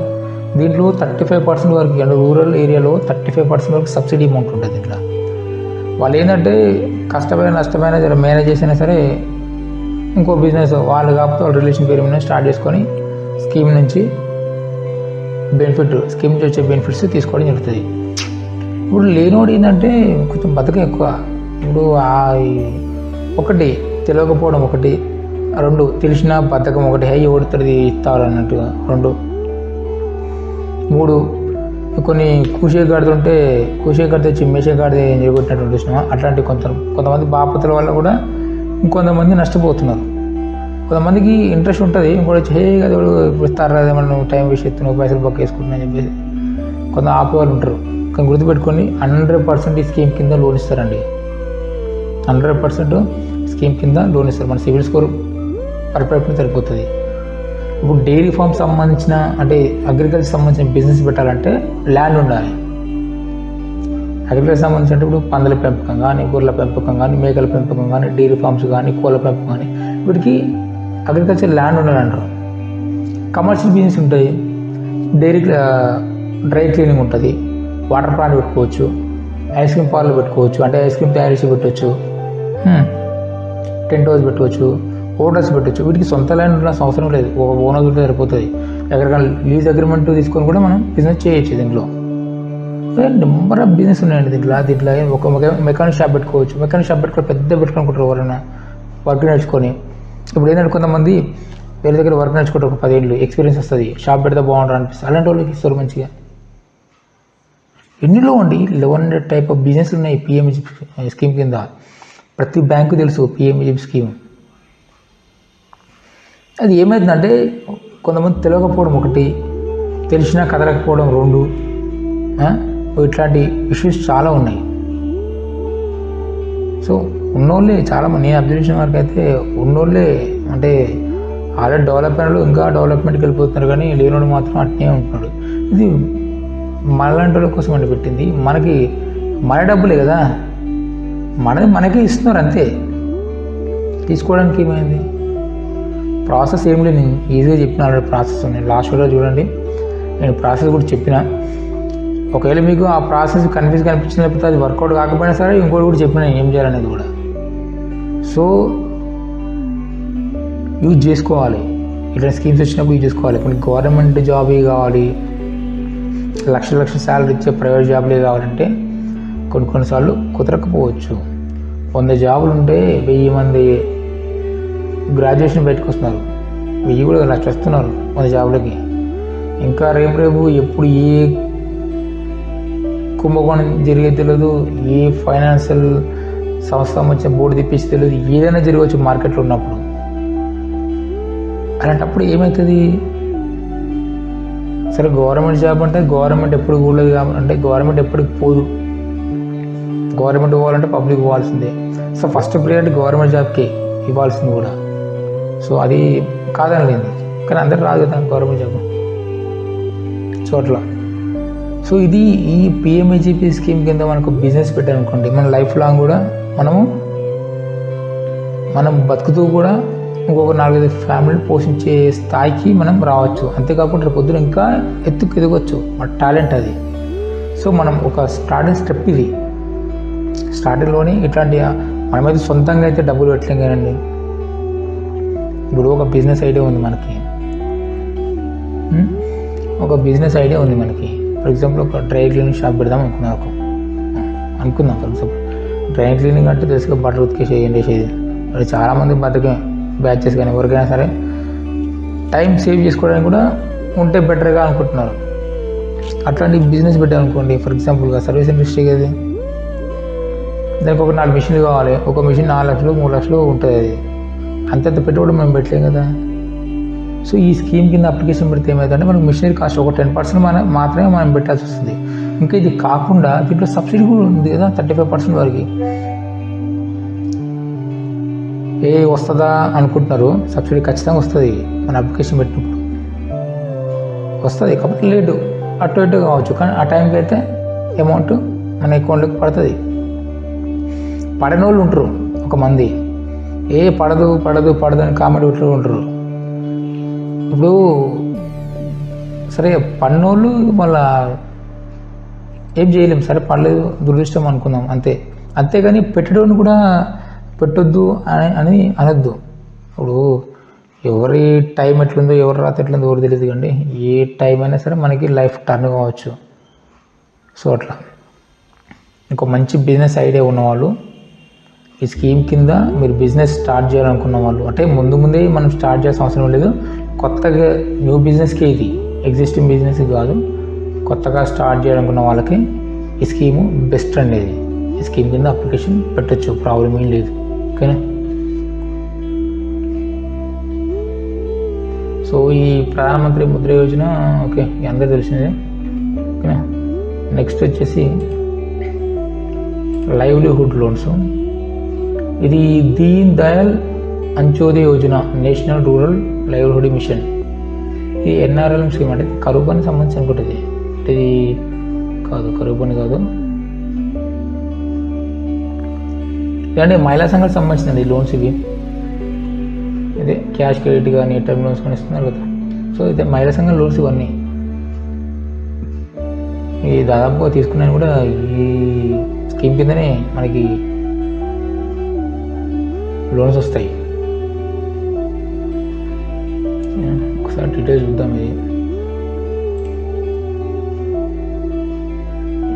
దీంట్లో 35% వరకు, అంటే రూరల్ ఏరియాలో 35% వరకు సబ్సిడీ అమౌంట్ ఉంటుంది దీంట్లో. వాళ్ళు ఏంటంటే కష్టమైన నష్టమైన జర మేనేజ్ చేసినా సరే ఇంకో బిజినెస్ వాళ్ళు కాకపోతే వాళ్ళ రిలేషన్ పేరు మీద స్టార్ట్ చేసుకొని స్కీమ్ నుంచి వచ్చే బెనిఫిట్స్ తీసుకోవడం జరుగుతుంది. ఇప్పుడు లేనివాడు ఏంటంటే కొంచెం బతకం ఎక్కువ. ఇప్పుడు ఒకటి తెలియకపోవడం, 2 తెలిసిన బతకం, ఓడుతుంది ఇస్తారు అన్నట్టుగా 2, 3 కొన్ని కూషేగాడుతుంటే తెచ్చి మేషేగాడి జరగొట్టినట్టు చూసినా. అట్లాంటి కొంతమంది బాపతుల వల్ల కూడా ఇంకొంతమంది నష్టపోతున్నారు. కొంతమందికి ఇంట్రెస్ట్ ఉంటుంది, ఇంకోటి వచ్చి కదా ఇప్పుడు ఇస్తారు కదా మనం టైం వేస్ట్ ఎత్తున్నావు, పైసలు బొక్క వేసుకుంటున్నా అని చెప్పేసి కొంత ఆపేవాళ్ళు ఉంటారు. కానీ గుర్తుపెట్టుకొని 100% ఈ స్కీమ్ కింద లోన్ ఇస్తారండి. 100% స్కీమ్ కింద లోన్ ఇస్తారు. మన సివిల్ స్కోర్ పర్ఫెక్ట్గా సరిపోతుంది. ఇప్పుడు డైరీ ఫామ్ సంబంధించిన అంటే అగ్రికల్చర్ సంబంధించిన బిజినెస్ పెట్టాలంటే ల్యాండ్ ఉండాలి. అగ్రికల్చర్ సంబంధించి అంటే ఇప్పుడు పందుల పెంపకం కానీ, గొర్రెల పెంపకం కానీ, మేకల పెంపకం కానీ, డైరీ ఫార్మ్స్ కానీ, కోళ్ళ పెంపకం కానీ, వీటికి అగ్రికల్చర్ ల్యాండ్ ఉండాలంటారు. కమర్షియల్ బిజినెస్ ఉంటాయి, డ్రై క్లీనింగ్ ఉంటుంది, వాటర్ ప్లాంట్ పెట్టుకోవచ్చు, ఐస్ క్రీమ్ పార్లర్ పెట్టుకోవచ్చు, అంటే ఐస్ క్రీమ్ తయారు చేసి పెట్టవచ్చు, టెంట్ హౌస్ పెట్టుకోవచ్చు, హోటల్స్ పెట్టవచ్చు. వీటికి సొంత ల్యాండ్ ఉండాల్సిన అవసరం లేదు, ఒక ఓన్ హౌస్ ఉంటే సరిపోతుంది. ఎక్కడికైనా లీజ్ అగ్రిమెంట్ తీసుకొని కూడా మనం బిజినెస్ చేయొచ్చు. దీంట్లో నెంబర్ ఆఫ్ బిజినెస్ ఉన్నాయండి. దీంట్లో ఒక మెకానిక్ షాప్ పెట్టుకోవచ్చు. మెకానిక్ షాప్ పెట్టుకొని పెద్ద పెట్టుకుంటారు ఎవరైనా వర్క్ నేర్చుకొని. ఇప్పుడు ఏంటంటే కొంతమంది వేరే దగ్గర వర్క్ నేర్చుకుంటారు, ఒక 10 ఏళ్ళు ఎక్స్పీరియన్స్ వస్తుంది, షాప్ పెడితే బాగుంటారు అనిపిస్తుంది. అలాంటి వాళ్ళకి ఇస్తారు మంచిగా. ఎన్నిలో అండి 1100 టైప్ ఆఫ్ బిజినెస్ ఉన్నాయి పిఎంజీ స్కీమ్ కింద. ప్రతి బ్యాంకు తెలుసు పిఎంజీ స్కీమ్. అది ఏమైందంటే కొంతమంది తెలియకపోవడం ఒకటి, తెలిసినా కదలకపోవడం 2, ఇట్లాంటి ఇష్యూస్ చాలా ఉన్నాయి. సో ఉన్నోళ్ళే చాలామంది, నేను అబ్జర్వేషన్ వరకు అయితే ఉన్నోళ్ళే అంటే ఆల్రెడీ డెవలప్ అయిన ఇంకా డెవలప్మెంట్కి వెళ్ళిపోతున్నారు, కానీ లేనోడు మాత్రం అట్నే ఉంటున్నాడు. ఇది మనలాంటి వాళ్ళ కోసం అంటే పెట్టింది. మనకి మన డబ్బులే కదా, మనది మనకే ఇస్తున్నారు అంతే. తీసుకోవడానికి ఏమైంది? ప్రాసెస్ ఏం లేదు, నేను ఈజీగా చెప్పిన ఆల్రెడీ ప్రాసెస్ ఉన్నాయి. లాస్ట్ వీడియో చూడండి, నేను ప్రాసెస్ కూడా చెప్పిన. ఒకవేళ మీకు ఆ ప్రాసెస్ కన్ఫ్యూజ్ కనిపించిన లేకపోతే అది వర్కౌట్ కాకపోయినా సరే ఇంకోటి కూడా చెప్పిన ఏం చేయాలనేది కూడా. సో యూజ్ చేసుకోవాలి, ఇట్లా స్కీమ్స్ వచ్చినప్పుడు యూజ్ చేసుకోవాలి. కొన్ని గవర్నమెంట్ జాబే కావాలి, లక్షల శాలరీ ఇచ్చే ప్రైవేట్ జాబ్లే కావాలంటే కొన్నిసార్లు కుదరకపోవచ్చు. 100 జాబులు ఉంటే 1000 మంది గ్రాడ్యుయేషన్ బయటకు వస్తున్నారు, 1000 కూడా లక్ష వస్తున్నారు 100 జాబులకి. ఇంకా రేపు ఎప్పుడు ఏ కుంభకోణం జరిగేది తెలియదు, ఏ ఫైనాన్షియల్ సంస్థ వచ్చే బోర్డు తెప్పించి తెలియదు, ఏదైనా జరగవచ్చు మార్కెట్లో ఉన్నప్పుడు. అలాంటప్పుడు ఏమవుతుంది? సరే గవర్నమెంట్ జాబ్ అంటే గవర్నమెంట్ ఎప్పుడు కూడలేదు కాబట్టి, అంటే గవర్నమెంట్ ఎప్పటికి పోదు, గవర్నమెంట్ పోవాలంటే పబ్లిక్ పోవాల్సిందే. సో ఫస్ట్ ప్రియారిటీ గవర్నమెంట్ జాబ్కి ఇవ్వాల్సింది కూడా. సో అది కాదనలేదు, కానీ అందరు రాదు కదా గవర్నమెంట్ జాబ్. సో అట్లా. సో ఇది ఈ పిఎంఏజీపీ స్కీమ్ కింద మనకు బిజినెస్ పెట్టారనుకోండి, మన లైఫ్ లాంగ్ కూడా మనం బతుకుతూ కూడా ఇంకొక 4-5 ఫ్యామిలీ పోషించే స్థాయికి మనం రావచ్చు. అంతేకాకుండా పొద్దున ఇంకా ఎదగవచ్చు, మన టాలెంట్ అది. సో మనం ఒక స్టార్టింగ్ స్టెప్ ఇది. స్టార్టింగ్లోనే ఇట్లాంటి మనమైతే సొంతంగా అయితే డబ్బులు పెట్టలేం కదండి. ఇప్పుడు ఒక బిజినెస్ ఐడియా ఉంది మనకి, ఫర్ ఎగ్జాంపుల్ ఒక డ్రై క్లీనింగ్ షాప్ పెడదాం అనుకుందాం. ఫర్ ఎగ్జాంపుల్ డ్రై క్లీనింగ్ అంటే తెలుసుగా బట్టలు ఉతికేసి ఎండేసేది. అది చాలామంది బతికే బ్యాచెస్ కానీ ఎవరికైనా సరే టైం సేవ్ చేసుకోవడానికి కూడా ఉంటే బెటర్గా అనుకుంటున్నారు. అట్లాంటి బిజినెస్ పెట్టామనుకోండి, ఫర్ ఎగ్జాంపుల్గా సర్వీస్ ఇండస్ట్రీకి అది దానికి ఒక 4 మిషన్లు కావాలి, ఒక మిషన్ 4 లక్షలు 3 లక్షలు ఉంటుంది. అది అంతంత పెట్టుబడి మనం పెట్టలేం కదా. సో ఈ స్కీమ్ కింద అప్లికేషన్ పెడితే ఏమవుతుందంటే మనకు మిషనరీ కాస్ట్ ఒక 10% మాత్రమే మనం పెట్టాల్సి వస్తుంది. ఇంకా ఇది కాకుండా దీంట్లో సబ్సిడీ కూడా ఉంది కదా 35% వరకు. వస్తుందా అనుకుంటున్నారు, సబ్సిడీ ఖచ్చితంగా వస్తుంది. మన అప్లికేషన్ పెట్టినప్పుడు వస్తుంది, కాబట్టి లేటు అటు ఇటు కావచ్చు, కానీ ఆ టైంకి అయితే అమౌంట్ మన అకౌంట్లోకి పడుతుంది. పడని వాళ్ళు ఉంటారు ఒక మంది, పడదు అని కామెంట్ పెట్టిన ఉంటారు. ఇప్పుడు సరే పడినోళ్ళు మళ్ళా ఏం చేయలేము, సరే పడలేదు దురదృష్టం అనుకుందాం అంతేగాని పెట్టడం కూడా పెట్టొద్దు అని అనొద్దు. ఇప్పుడు ఎవరి టైం ఎట్లుందో ఎవరి రాత ఎట్లుందో ఎవరు తెలియదు, కండి ఏ టైం అయినా సరే మనకి లైఫ్ టర్న్ కావచ్చు. సో అట్లా ఇంకో మంచి బిజినెస్ ఐడియా ఉన్నవాళ్ళు ఈ స్కీమ్ కింద మీరు బిజినెస్ స్టార్ట్ చేయాలనుకున్న వాళ్ళు, అంటే ముందే మనం స్టార్ట్ చేయాల్సిన అవసరం లేదు, కొత్తగా న్యూ బిజినెస్కి ఇది ఎగ్జిస్టింగ్ బిజినెస్ కాదు, కొత్తగా స్టార్ట్ చేయాలనుకున్న వాళ్ళకి ఈ స్కీము బెస్ట్ అండి. ఈ స్కీమ్ కింద అప్లికేషన్ పెట్టచ్చు, ప్రాబ్లం ఏం లేదు. ఓకేనా? సో ఈ ప్రధానమంత్రి ముద్ర యోజన ఓకే అందరూ తెలిసినదే. ఓకేనా? నెక్స్ట్ వచ్చేసి లైవ్లీహుడ్ లోన్స్. ఇది Deen Dayal Antyodaya Yojana, national rural livelihood machine. ఇది ఎన్ఆర్ఎల్ఎం స్కీమ్, అంటే కరువు పని సంబంధించి అనుకుంటుంది. ఇది కాదు, కరువు పని కాదు, ఇలాంటి మహిళా సంఘాలకు సంబంధించింది ఈ లోన్స్. ఇవి ఇదే క్యాష్ క్రెడిట్ కానీ టర్మ్ లోన్స్ కానీ ఇస్తున్నారు కదా. సో ఇదే మహిళా సంఘాల లోన్స్ ఇవన్నీ. ఈ దాదాపుగా తీసుకున్నాను కూడా ఈ స్కీమ్ కిందనే మనకి లోన్స్ వస్తాయి. ఒకసారి డీటెయిల్స్ చూద్దాం. ఇది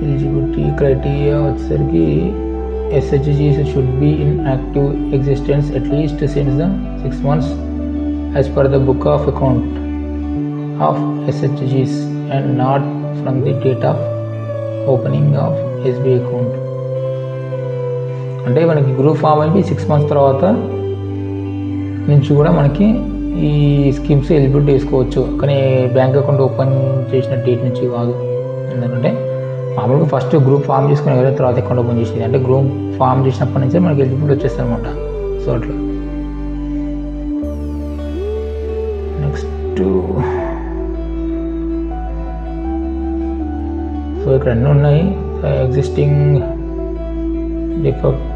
ఎలిజిబిలిటీ క్రైటీరియా వచ్చేసరికి SHGs should be in active existence at least since the 6 months as per the book of account of SHGs and not from the date of opening of SBI account. అంటే మనకి group form అయిపోయి 6 months తర్వాత నుంచి కూడా మనకి ఈ schemes eligibility వేసుకోవచ్చు. కానీ బ్యాంక్ అకౌంట్ ఓపెన్ చేసిన డేట్ నుంచి కాదు. ఎందుకంటే మామూలుగా ఫస్ట్ గ్రూప్ ఫామ్ చేసుకుని ఎవరైతే తర్వాత అకౌంట్ ఓపెన్ చేసేది, అంటే గ్రూప్ ఫామ్ చేసినప్పటి నుంచే మనకి ఎలిజిబిలిటీ వచ్చేస్తుంది అనమాట. సో అట్లా. నెక్స్ట్ సో ఇక్కడ అన్నీ ఉన్నాయి. Existing default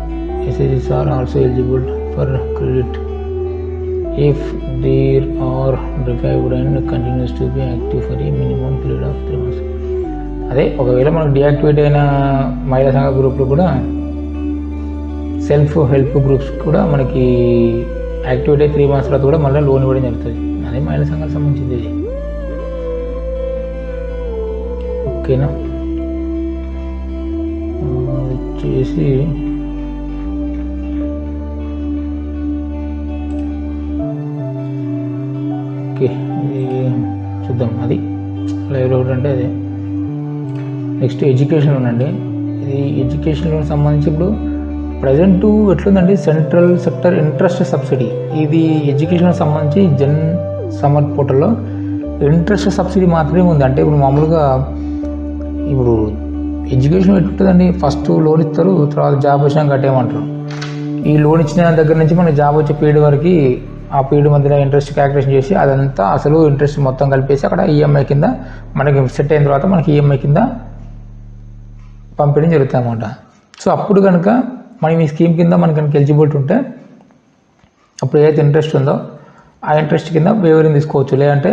SHGs are also eligible for credit if they are revived and continues to be active for a minimum period of 3 months. అదే ఒకవేళ మనకు డియాక్టివేట్ అయిన మహిళా సంఘ గ్రూప్లు కూడా, సెల్ఫ్ హెల్ప్ గ్రూప్స్ కూడా మనకి యాక్టివేట్ అయ్యి 3 months తర్వాత కూడా మళ్ళీ లోన్ ఇవ్వడం జరుగుతుంది. అదే మహిళా సంఘాలకు సంబంధించింది ఇది. ఓకేనా. వచ్చేసి ఓకే, ఇది చూద్దాం. అది లైవ్లీహుడ్ అంటే అదే. నెక్స్ట్ ఎడ్యుకేషన్ లోన్ అండి. ఇది ఎడ్యుకేషన్ లోన్ సంబంధించి ఇప్పుడు ప్రజెంట్ ఎట్లుందండి, సెంట్రల్ సెక్టర్ ఇంట్రెస్ట్ సబ్సిడీ. ఇది ఎడ్యుకేషన్ సంబంధించి జన్ సమర్థ్ పోర్టల్లో ఇంట్రెస్ట్ సబ్సిడీ మాత్రమే ఉంది. అంటే ఇప్పుడు మామూలుగా ఇప్పుడు ఎడ్యుకేషన్ ఎట్లుంటుందండి, ఫస్ట్ లోన్ ఇస్తారు, తర్వాత జాబ్ వచ్చినాక కట్టేయమంటారు. ఈ లోన్ ఇచ్చిన దగ్గర నుంచి మనకి జాబ్ వచ్చే పీరియడ్ వరకు ఆ పీరియడ్ మధ్యలో ఇంట్రెస్ట్ క్యాల్కులేషన్ చేసి అదంతా అసలు ఇంట్రెస్ట్ మొత్తం కలిపేసి అక్కడ ఈఎంఐ కింద మనకి సెట్ అయిన తర్వాత మనకి ఈఎంఐ కింద పంపించడం జరుగుతుంది అన్నమాట. సో అప్పుడు కనుక మనం ఈ స్కీమ్ కింద మనకి కనుక ఎలిజిబిలిటీ ఉంటే అప్పుడు ఏదైతే ఇంట్రెస్ట్ ఉందో ఆ ఇంట్రెస్ట్ కింద వేవరింగ్ తీసుకోవచ్చు, లేదంటే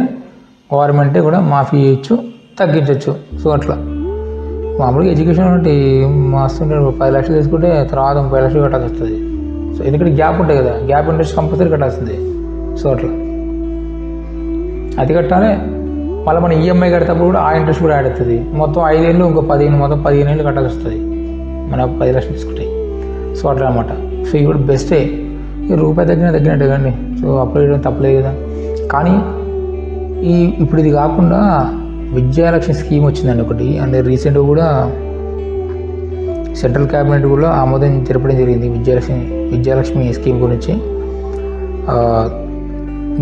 గవర్నమెంటే కూడా మాఫీ చేయొచ్చు, తగ్గించవచ్చు. సో అట్లా మామూలుగా ఎడ్యుకేషన్ అంటే మస్తుంటే 10 లక్షలు తీసుకుంటే తర్వాత 30 లక్షలు కట్టాల్సి వస్తుంది. సో ఎందుకంటే గ్యాప్ ఉంటుంది కదా, గ్యాప్ ఇంట్రెస్ట్ కంపల్సరీ కట్టాల్సింది. సో అట్లా అది కట్టాలి. మళ్ళీ మనం ఈఎంఐ కడేటప్పుడు కూడా ఆ ఇంట్రెస్ట్ కూడా యాడ్ అవుతుంది. మొత్తం 5 ఏళ్ళు ఇంకో 15, మొత్తం 15 ఏళ్ళు కట్టాల్సి వస్తుంది మన 10 లక్షలు తీసుకుంటే. సో అట్లా అనమాట. సో ఇవి కూడా బెస్టే, ఈ రూపాయి తగ్గినట్టే కానీ. సో అప్లై చేయడం తప్పలేదు కదా. కానీ ఇప్పుడు ఇది కాకుండా విద్యాలక్ష్మి స్కీమ్ వచ్చిందండి ఒకటి. అంటే రీసెంట్గా కూడా సెంట్రల్ క్యాబినెట్ కూడా ఆమోదం తెలపడం జరిగింది విద్యాలక్ష్మి స్కీమ్ గురించి.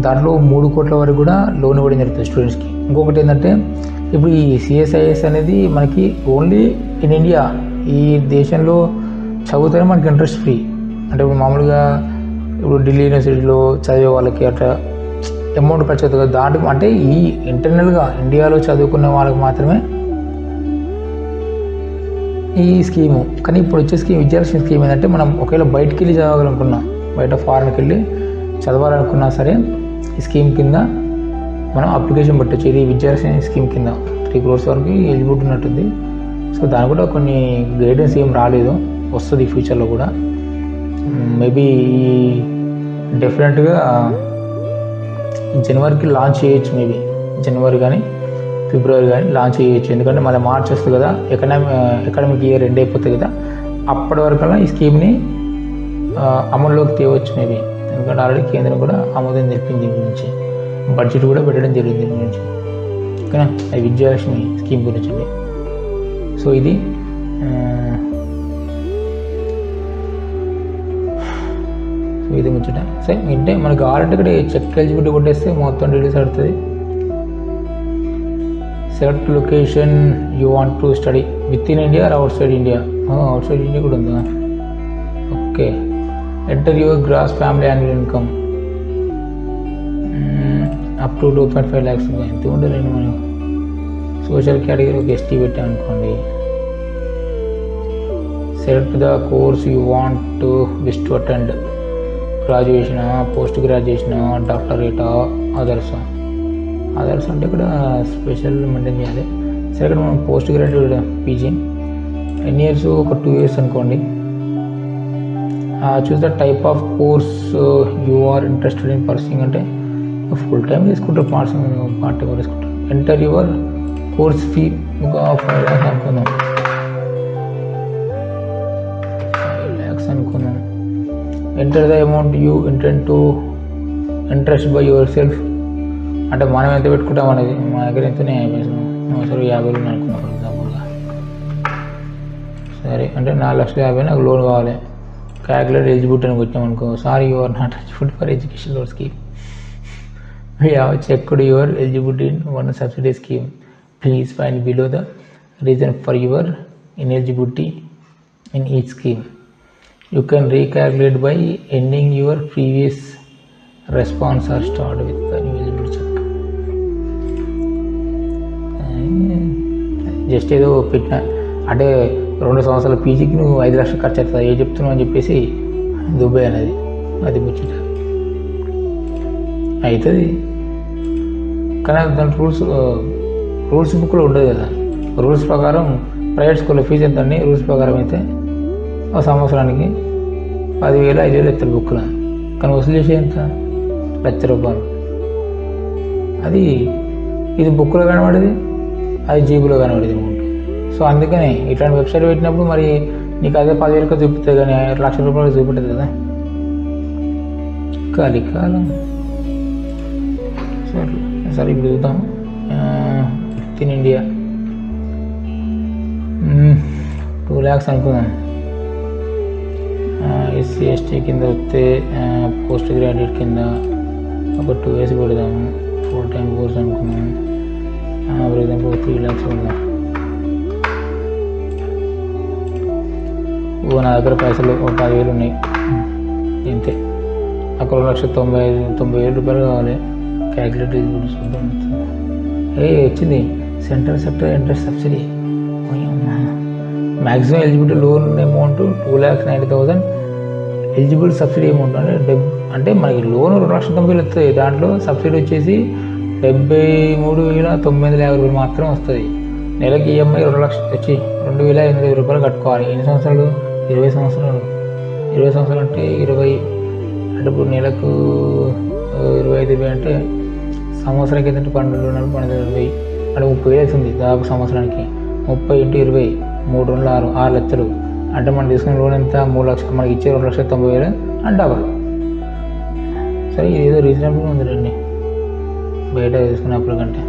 దాంట్లో 3 కోట్ల వరకు కూడా లోన్ ఇవ్వడం జరుగుతుంది స్టూడెంట్స్కి. ఇంకొకటి ఏంటంటే ఇప్పుడు ఈ CSIS అనేది మనకి ఓన్లీ ఇన్ ఇండియా, ఈ దేశంలో చదువుతూనే మనకి ఇంట్రెస్ట్ ఫ్రీ. అంటే ఇప్పుడు మామూలుగా ఇప్పుడు ఢిల్లీ యూనివర్సిటీలో చదివే వాళ్ళకి అట్లా అమౌంట్ ఖర్చు అవుతుంది కదా, దాంట్లో అంటే ఈ ఇంటర్నల్గా ఇండియాలో చదువుకున్న వాళ్ళకి మాత్రమే ఈ స్కీము. కానీ ఇప్పుడు వచ్చే స్కీమ్ విద్యాలక్ష్మి స్కీమ్ ఏంటంటే మనం ఒకవేళ బయటికి వెళ్ళి చదవాలనుకున్నా, బయట ఫారెన్కి వెళ్ళి చదవాలనుకున్నా సరే ఈ స్కీమ్ కింద మనం అప్లికేషన్ పెట్టచ్చు. ఇది విద్యాలక్ష్మి స్కీమ్ కింద 3 crores వరకు ఎలిజిబిలిటీ ఉన్నట్టుంది. సో దాని కూడా కొన్ని గైడెన్స్ ఏం రాలేదు, వస్తుంది ఫ్యూచర్లో కూడా. మేబీ డెఫినెట్గా జనవరికి లాంచ్ చేయొచ్చు, మేబీ జనవరి కానీ ఫిబ్రవరి కానీ లాంచ్ చేయొచ్చు. ఎందుకంటే మళ్ళీ మార్చ్ వస్తుంది కదా, ఎకనామిక్ ఇయర్ ఎండ్ అయిపోతుంది కదా, అప్పటి వరకల్లా ఈ స్కీమ్ని అమల్లోకి తేవచ్చు మేబీ. ఎందుకంటే ఆల్రెడీ కేంద్రం కూడా ఆమోదం తెలిపింది దీని గురించి, బడ్జెట్ కూడా పెట్టడం జరిగింది దీని గురించి. ఓకేనా, అది విద్యాలక్ష్మి స్కీమ్ గురించి. సో ఇది ఇది ముచ్చట. సరే అంటే మనకు కావాలంటే ఇక్కడ చెక్ ఎలిజిబిలిటీ కొట్టేస్తే మొత్తం డీటెయిల్స్ అడుగుతుంది. Select location you want to study within India or outside India. Outside India కూడా ఉందా? Okay. Enter your gross family annual income up to 2.5 lakhs. ఎంత ఉండలేదు మనం. సోషల్ కేటగిరీ ఒక ST పెట్టాం అనుకోండి. Select the course you want to wish to attend. గ్రాడ్యుయేషనా, post గ్రాడ్యుయేషనా, డాక్టరేటా, అదర్సా. అదర్స్ అంటే ఇక్కడ స్పెషల్ మెయింటైన్ చేయాలి. సరే ఇక్కడ మనం పోస్ట్ గ్రాడ్యుయేట్ పీజీ ఎన్ని ఇయర్స్, ఒక 2 years అనుకోండి. Choose the type of course you are interested in pursuing అంటే ఫుల్ టైం తీసుకుంటారు, పార్ట్ టైం తీసుకుంటారు. ఎంటర్ యువర్ కోర్స్ ఫీ ఒక 5 lakhs అనుకుందాం. 5 lakhs అనుకుందాం. Enter the amount you intend to interest by your self అంటే మనం ఎంత పెట్టుకుంటాం అనేది. మా దగ్గర ఎంతనే 50,000 అనుకున్నాం ఫర్ ఎగ్జాంపుల్గా. సరే అంటే 4,50,000 నాకు లోన్ కావాలి. క్యాల్కులేట్ ఎలిజిబిలిటీ అని వచ్చాం అనుకో. Sorry you are not eligible for education loan scheme. We have checked your eligibility in one subsidy scheme. Please find below the reason for your ineligibility in each scheme. You can recalculate by ending your previous response or start with the new eligibility check. Just ఏదో పెట్టిన అంటే 2 సంవత్సరాల పీజీకి నువ్వు 5 లక్షలు ఖర్చు అవుతుంది ఏ చెప్తున్నావు అని చెప్పేసి దుబాయ్ అనేది అది ముచ్చట అవుతుంది. కానీ దాని రూల్స్ బుక్లో ఉండదు కదా. రూల్స్ ప్రకారం ప్రైవేట్ స్కూల్లో ఫీజు ఎంత అండి? రూల్స్ ప్రకారం అయితే ఒక సంవత్సరానికి 10,000 5,000 ఎత్తారు బుక్లో. కానీ వసూలు చేసే ఎంత? ₹1,00,000. అది ఇది బుక్లో కనబడేది, అది జీబులో కనబడేది అమౌంట్. సో అందుకని ఇట్లాంటి వెబ్సైట్ పెట్టినప్పుడు మరి నీకు అదే 10,000 చూపుతుంది కానీ ₹1,00,000 చూపెట్టదు కదా. కలికాలం. సరే ఇప్పుడు చూద్దాం. విత్ ఇన్ ఇండియా 2 lakhs అనుకుందాం. ఎస్సీ ఎస్టీ కింద వస్తే పోస్ట్ గ్రాడ్యుయేట్ కింద ఒక 2 years పెడదాము. ఫుల్ టైం కోర్స్ అనుకున్నాం. ఫర్ ఎగ్జాంపుల్ 3 lakhs పెడదాం. నా దగ్గర పైసలు ఒక 10,000 ఉన్నాయి ఇంతే. అక్కడ ₹1,90,000 కావాలి. క్యాల్కులేట్ చూద్దాం. వచ్చింది central sector interest subsidy. Maximum eligibility loan amount 2,90,000 eligible subsidy amount అంటే మనకి లోన్ ₹2,90,000 వస్తుంది. దాంట్లో సబ్సిడీ వచ్చేసి ₹73,950 మాత్రం వస్తుంది. నెలకి ఈఎంఐ 2 లక్షలు వచ్చి ₹2,800 కట్టుకోవాలి. ఎన్ని సంవత్సరాలు? 20 సంవత్సరాలు. 20 సంవత్సరాలు అంటే 20 అంటే ఇప్పుడు నెలకు 25,000 అంటే సంవత్సరానికి ఏంటంటే 12,000 అంటే 30,000 అవుతుంది దాదాపు సంవత్సరానికి. 30 × 20 3 2 6 6 లక్షలు అంటే మనం తీసుకున్న లోన్ ఎంత? 3 లక్షలు. మనకి ఇచ్చే 2,90,000 అంటే డబల్. సరే ఇది ఏదో రీజనబుల్గా ఉంది రండి బయట తీసుకున్నప్పుడు కంటే.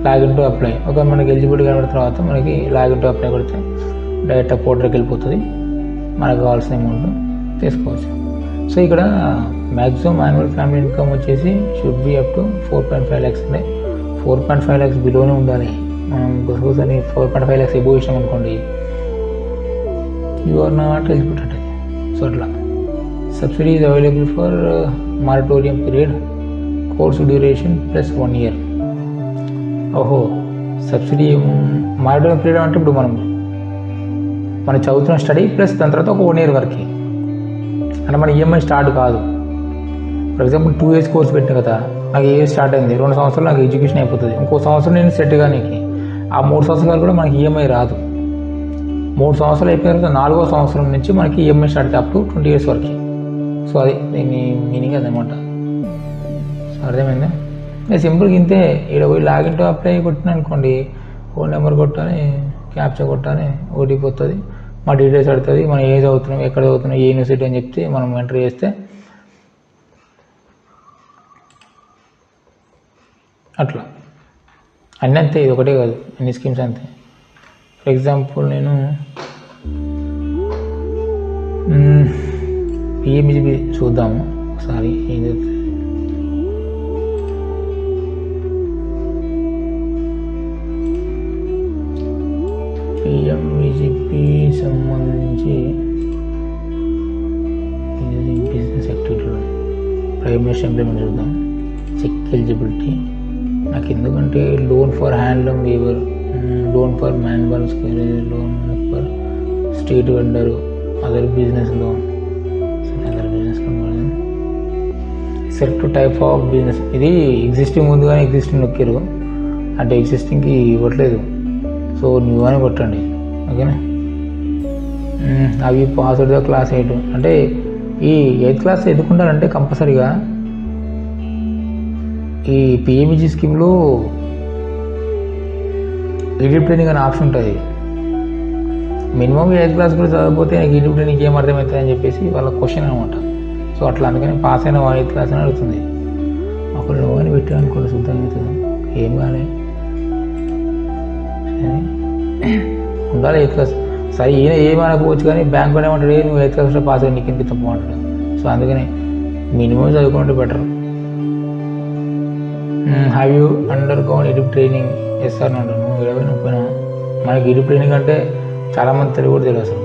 Login to apply. ఒక మనకి ఎలిజిబిలిటీ కనబడిన తర్వాత మనకి లాగిన్ టు అప్లై కొడితే డైరెక్ట్ పోర్టల్కి వెళ్ళిపోతుంది. మనకు కావాల్సిన అమౌంట్ తీసుకోవచ్చు. సో ఇక్కడ మ్యాక్సిమం యాన్యువల్ ఫ్యామిలీ ఇన్కమ్ వచ్చేసి should be up to 4.5 lakhs. అంటే 4.5 lakhs బిలోనే ఉండాలి. మనం గుసగుసని 4.5 lakhs ఎబో ఇచ్చాం అనుకోండి యు ఆర్ నాట్ ఎలిజిబుల్ అంటే. సో అట్లా subsidy is available for moratorium period, course duration plus 1 year. ఓహో సబ్సిడీ మారటోరియం పీరియడ్ అంటే ఇప్పుడు మనం చదువుతున్న స్టడీ ప్లస్ దాని తర్వాత ఒక 1 year వరకు అంటే మన ఈఎంఐ స్టార్ట్ కాదు. ఫర్ ఎగ్జాంపుల్ 2 years కోర్స్ పెట్టిన కదా, నాకు ఏ స్టార్ట్ అయింది 2 సంవత్సరాలు నాకు ఎడ్యుకేషన్ అయిపోతుంది. ఇంకో సంవత్సరం నేను సెట్ కానీకి ఆ 3 సంవత్సరాలు కూడా మనకి ఈఎంఐ రాదు. 3 సంవత్సరాలు అయిపోయిన తర్వాత 4వ సంవత్సరం నుంచి మనకి ఈఎంఐ స్టార్ట్ అవుతుంది అప్ టు 20 years వరకు. సో అది దీని మీనింగ్ అదనమాట. సో అర్థమైందా? సింపుల్గా ఇంతే. ఇక్కడ పోయి లాగిన్ టు అప్లై కొట్టిన అనుకోండి, ఫోన్ నెంబర్ కొట్టాలి, క్యాప్చా కొట్టాలి, ఓటీపీ వస్తుంది, మా డీటెయిల్స్ అడుగుతుంది, మనం ఏ చదువుతున్నాం, ఎక్కడ చదువుతున్నాం, ఏ యూనివర్సిటీ అని చెప్తే మనం ఎంటర్ చేస్తే అట్లా అన్నీ అంతే. ఇది ఒకటే కాదు, అన్ని స్కీమ్స్ అంతే. ఫర్ ఎగ్జాంపుల్ నేను పిఎంజిబి చూద్దాము ఒకసారి ఏం చెప్తుంది. పిఎంవిజిపి సంబంధించి బిజినెస్ యాక్టివిటీలో ప్రైమరీ ఇంప్లిమెంట్ చూద్దాం. చెక్ ఎలిజిబిలిటీ నాకు ఎందుకంటే loan for handloom weaver, loan for manual square, loan for street vendor, other business loan, other business loan. Select type of business, ఇది ఎగ్జిస్టింగ్ ఉంది కానీ ఎగ్జిస్టింగ్ నొక్కారు అంటే ఎగ్జిస్టింగ్కి ఇవ్వట్లేదు. సో న్యూ అని కొట్టండి. ఓకేనా. అవి పాస్వర్డ్ క్లాస్ 8 అంటే ఈ 8th క్లాస్ ఎదుర్కొంటారంటే కంపల్సరీగా ఈ పిఎంఈజీ స్కీమ్లో ఎడిట్ ట్రైనింగ్ అనే ఆప్షన్ ఉంటుంది. మినిమం 8th క్లాస్ కూడా చదవకపోతే నాకు ఎడిట్ ట్రైనింగ్ ఏం అర్థమవుతుంది అని చెప్పేసి వాళ్ళ క్వశ్చన్ అనమాట. సో అట్లా అందుకని పాస్ అయిన 8th క్లాస్ అని అడుగుతుంది. అప్పుడు లో అని పెట్టా అనుకోండి శుద్ధం అవుతుంది, ఏం కాలే ఉండాలి 8th క్లాస్. సరే ఈయన ఏమనుకోవచ్చు కానీ బ్యాంక్ పని ఏమంటాడు, నువ్వు 8th క్లాస్లో పాస్ అయ్యి నీకు ఇంత తప్పు అంటాడు. సో అందుకని మినిమం చదువుకుంటే better. Have you undergone edit training? Yes sir అంటాను. నువ్వు 20-30 మనకి ఎడిట్ ట్రైనింగ్ అంటే చాలామంది తెలివి కూడా తెలియదు అసలు.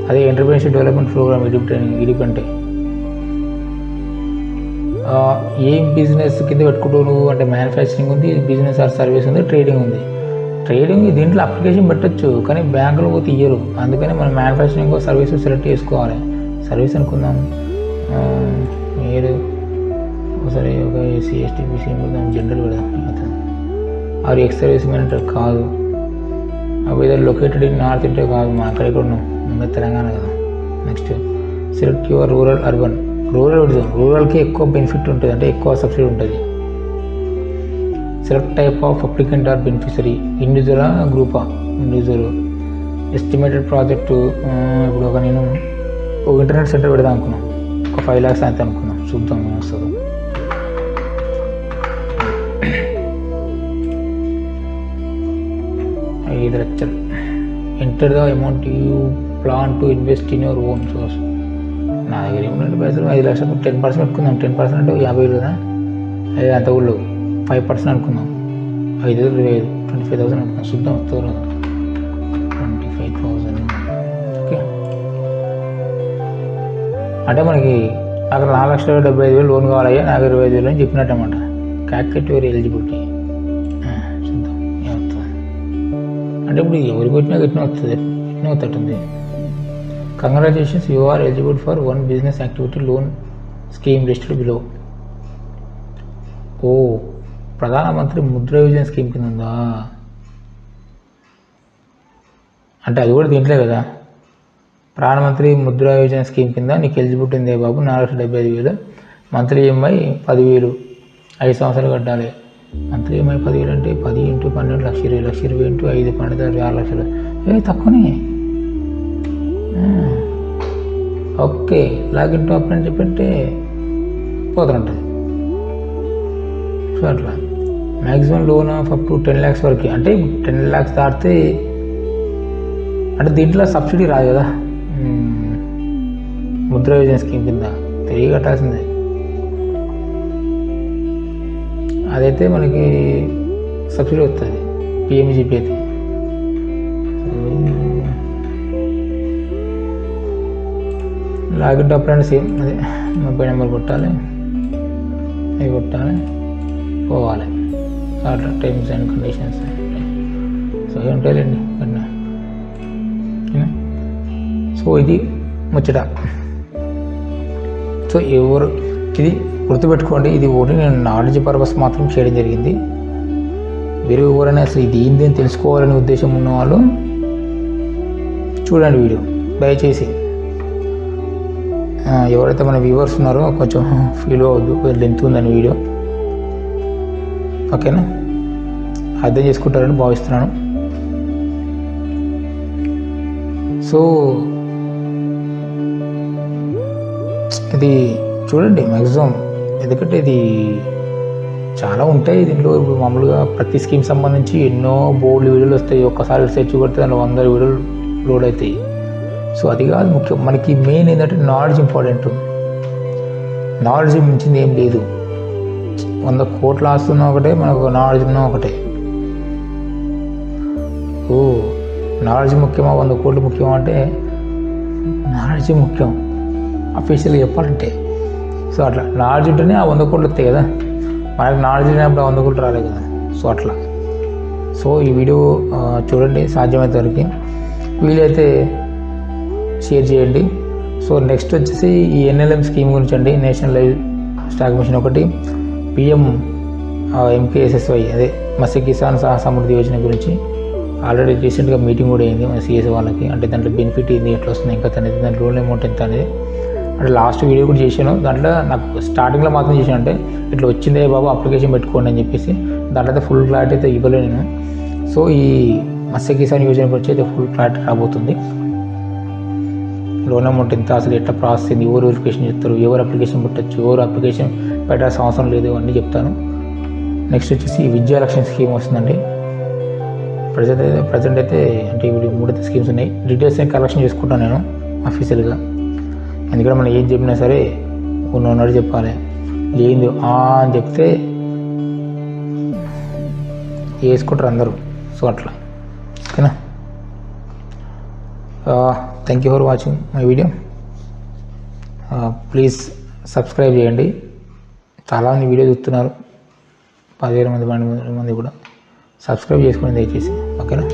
అదే entrepreneurship development programme edit training. Edit అంటే ఏం బిజినెస్ కింద పెట్టుకుంటావు నువ్వు అంటే మ్యానుఫ్యాక్చరింగ్ ఉంది, బిజినెస్ ఆర్ సర్వీస్ ఉంది, ట్రేడింగ్ ఉంది. ట్రేడింగ్ దీంట్లో అప్లికేషన్ పెట్టచ్చు కానీ బ్యాంకులో పోతే ఇయ్యరు. అందుకని మనం మ్యానుఫ్యాక్చరింగ్ సర్వీస్ సెలెక్ట్ చేసుకోవాలి. సర్వీస్ అనుకుందాం, మీరు ఒకసారి ఒక ఎస్సీ ఎస్టీ బీసీ అనుకుందాం, జనరల్ పెడదాం. ఆర్ ఎక్స్ సర్వీస్ మెన్ అంటే కాదు, అవి ఏదో లొకేటెడ్ ఇన్ నార్త్ ఇంటే కాదు, మనం అక్కడికి ఉన్నాం ముందు తెలంగాణ కదా. Next select your rural urban. Rural పెడదాం, రూరల్కి ఎక్కువ బెనిఫిట్ ఉంటుంది అంటే ఎక్కువ సబ్సిడీ ఉంటుంది. Select type of applicant or beneficiary, ఇండివిజువలా గ్రూపా? ఇండివిజువల్. ఎస్టిమేటెడ్ ప్రాజెక్టు ఇప్పుడు ఒక నేను ఒక ఇంటర్నెట్ సెంటర్ పెడదాం అనుకున్నాం, ఒక 5 lakhs అయితే అనుకున్నాం, చూద్దాం వస్తుందో. 5 లక్షలు. Enter the amount you plan to invest in your own source. నా దగ్గర ఏమన్నా పైసలు 5 లక్షలు 10% పెట్టుకుందాం. 10% అంటే 50,000 కదా, అది అంత ఊళ్ళో 5% అనుకుందాం. 5,000 25,000 అనుకుందాం, చూద్దాం వస్తుందో 25,000. ఓకే, అంటే మనకి అక్కడ 4,75,000 లోన్ కావాలయ్యా, నాకు 25,000 అని చెప్పినట్టు అనమాట. Calculate your eligibility. చూద్దాం ఏమవుతుంది అంటే ఇప్పుడు ఎవరికి పెట్టినా ఎట్లా వస్తుంది, ఎట్లా అవుతుంది. Congratulations, you are eligible for 1 business activity loan scheme listed below. ఓ, ప్రధానమంత్రి ముద్ర యోజన స్కీమ్ కింద ఉందా అంటే అది కూడా దీంట్లో కదా. ప్రధానమంత్రి ముద్ర యోజన స్కీమ్ కింద నీకు ఎలిజిబిలిటీ ఉంది బాబు. 4,75,000 మంత్లీ ఈఎంఐ 10,000, 5 సంవత్సరాలు కట్టాలి. మంత్లీ ఈఎంఐ 10,000 అంటే 10 × 12 1,20,000, 1,20,000 × 5 12 6 లక్షలు. తక్కువనే. ఓకే, లాగిన్ టు అప్ అని చెప్పంటే పోతుంటుంది. సో అట్లా maximum loan of up to 10 lakhs వరకు. అంటే 10 lakhs దాటితే అంటే దీంట్లో సబ్సిడీ రాదు కదా, ముద్ర యోజన స్కీమ్ కింద తిరిగి కట్టాల్సిందే. అదైతే మనకి సబ్సిడీ వస్తుంది పిఎంజీపీ అయితే. లాగిన్ టాప్ అండ్ సేమ్ అదే మొబైల్ నెంబర్ కొట్టాలి, అవి కొట్టాలి, పోవాలి. అట్లా టర్మ్స్ అండ్ కండిషన్స్ సో ఉంటాయండి అన్నా. సో ఇది ముచ్చట. సో ఎవరు ఇది గుర్తుపెట్టుకోండి, ఇది ఓన్లీ నేను నాలెడ్జ్ పర్పస్ మాత్రం చేయడం జరిగింది. వేరే ఎవరైనా అసలు ఇది ఏంటి అని తెలుసుకోవాలనే ఉద్దేశం ఉన్న వాళ్ళు చూడండి వీడియో దయచేసి. ఎవరైతే మన వ్యూవర్స్ ఉన్నారో కొంచెం ఫీల్ అవ్వద్దు, లెంత్ ఉందని వీడియో. ఓకేనా, అర్థం చేసుకుంటారని భావిస్తున్నాను. సో ఇది చూడండి మ్యాక్సిమం, ఎందుకంటే ఇది చాలా ఉంటాయి దీంట్లో. ఇప్పుడు మామూలుగా ప్రతి స్కీమ్ సంబంధించి ఎన్నో బోర్డు వీడియోలు వస్తాయి. ఒక్కసారి సెర్చ్ కొడితే దాంట్లో 100 వీడియోలు లోడ్ అవుతాయి. సో అది కాదు ముఖ్యం, మనకి మెయిన్ ఏంటంటే నాలెడ్జ్ ఇంపార్టెంట్. నాలెడ్జ్ మించింది ఏం లేదు. 100 కోట్లు ఆస్తున్నా ఒకటే, మనకు నాలెడ్జ్ ఉన్నా ఒకటే. ఓ నాలెడ్జ్ ముఖ్యమా 100 కోట్లు ముఖ్యమా అంటే నాలెడ్జ్ ముఖ్యం అఫీషియల్గా చెప్పాలంటే. సో అట్లా నాలెడ్జ్ ఉంటేనే ఆ 100 కోట్లు వస్తాయి కదా, మనకి నాలెడ్జ్ లేనప్పుడు ఆ 100 కోట్లు రాలేదు కదా. సో అట్లా. సో ఈ వీడియో చూడండి సాధ్యమైనంత వరకు, వీలైతే షేర్ చేయండి. సో నెక్స్ట్ వచ్చేసి ఈ NLM స్కీమ్ గురించి అండి, నేషనల్ లైవ్ స్టాక్ మిషన్ ఒకటి, PM MKSSY అదే మత్స్య కిసాన్ సమృద్ధి యోజన గురించి ఆల్రెడీ రీసెంట్గా మీటింగ్ కూడా అయింది మన CS వాళ్ళకి. అంటే దాంట్లో బెనిఫిట్ ఏంది, ఎట్లా వస్తుంది ఇంకా అనేది, దాని లోన్ అమౌంట్ ఎంత అనేది. అంటే లాస్ట్ వీడియో కూడా చేశాను, దాంట్లో నాకు స్టార్టింగ్లో మాత్రం చేశాను అంటే ఇట్లా వచ్చిందే బాబు అప్లికేషన్ పెట్టుకోండి అని చెప్పేసి. దాంట్లో అయితే ఫుల్ క్లారిటీ అయితే ఇవ్వలేను నేను. సో ఈ మత్స్య కిసాన్ యోజన గురించి అయితే ఫుల్ క్లారిటీ రాబోతుంది. లోన్ అమౌంట్ ఎంత, అసలు ఎట్లా ప్రాసెస్ అయింది, ఎవరు వెరిఫికేషన్ చేస్తారు, ఎవరు అప్లికేషన్ పెట్టచ్చు, ఎవరు అప్లికేషన్ పెట్టాల్సిన అవసరం లేదు, అన్నీ చెప్తాను. నెక్స్ట్ వచ్చేసి విద్యాలక్ష్మి స్కీమ్ వస్తుందండి. ప్రజెంట్ అయితే అంటే ఇప్పుడు 3 స్కీమ్స్ ఉన్నాయి. డీటెయిల్స్ కలెక్షన్ చేసుకుంటాను నేను అఫీషియల్గా. ఎందుకంటే మనం ఏం చెప్పినా సరే ఉన్నట్టు చెప్పాలి, లేదు అని చెప్తే వేసుకుంటారు అందరూ. సో అట్లా ఓకేనా. Thank you for watching my video. Please subscribe చేయండి. చాలామంది వీడియో చూస్తున్నారు, 10,000 మంది కూడా. సబ్స్క్రైబ్ చేసుకోండి దయచేసి, ఓకేనా.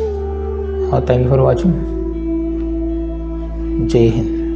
Thank you for watching. జై హింద్.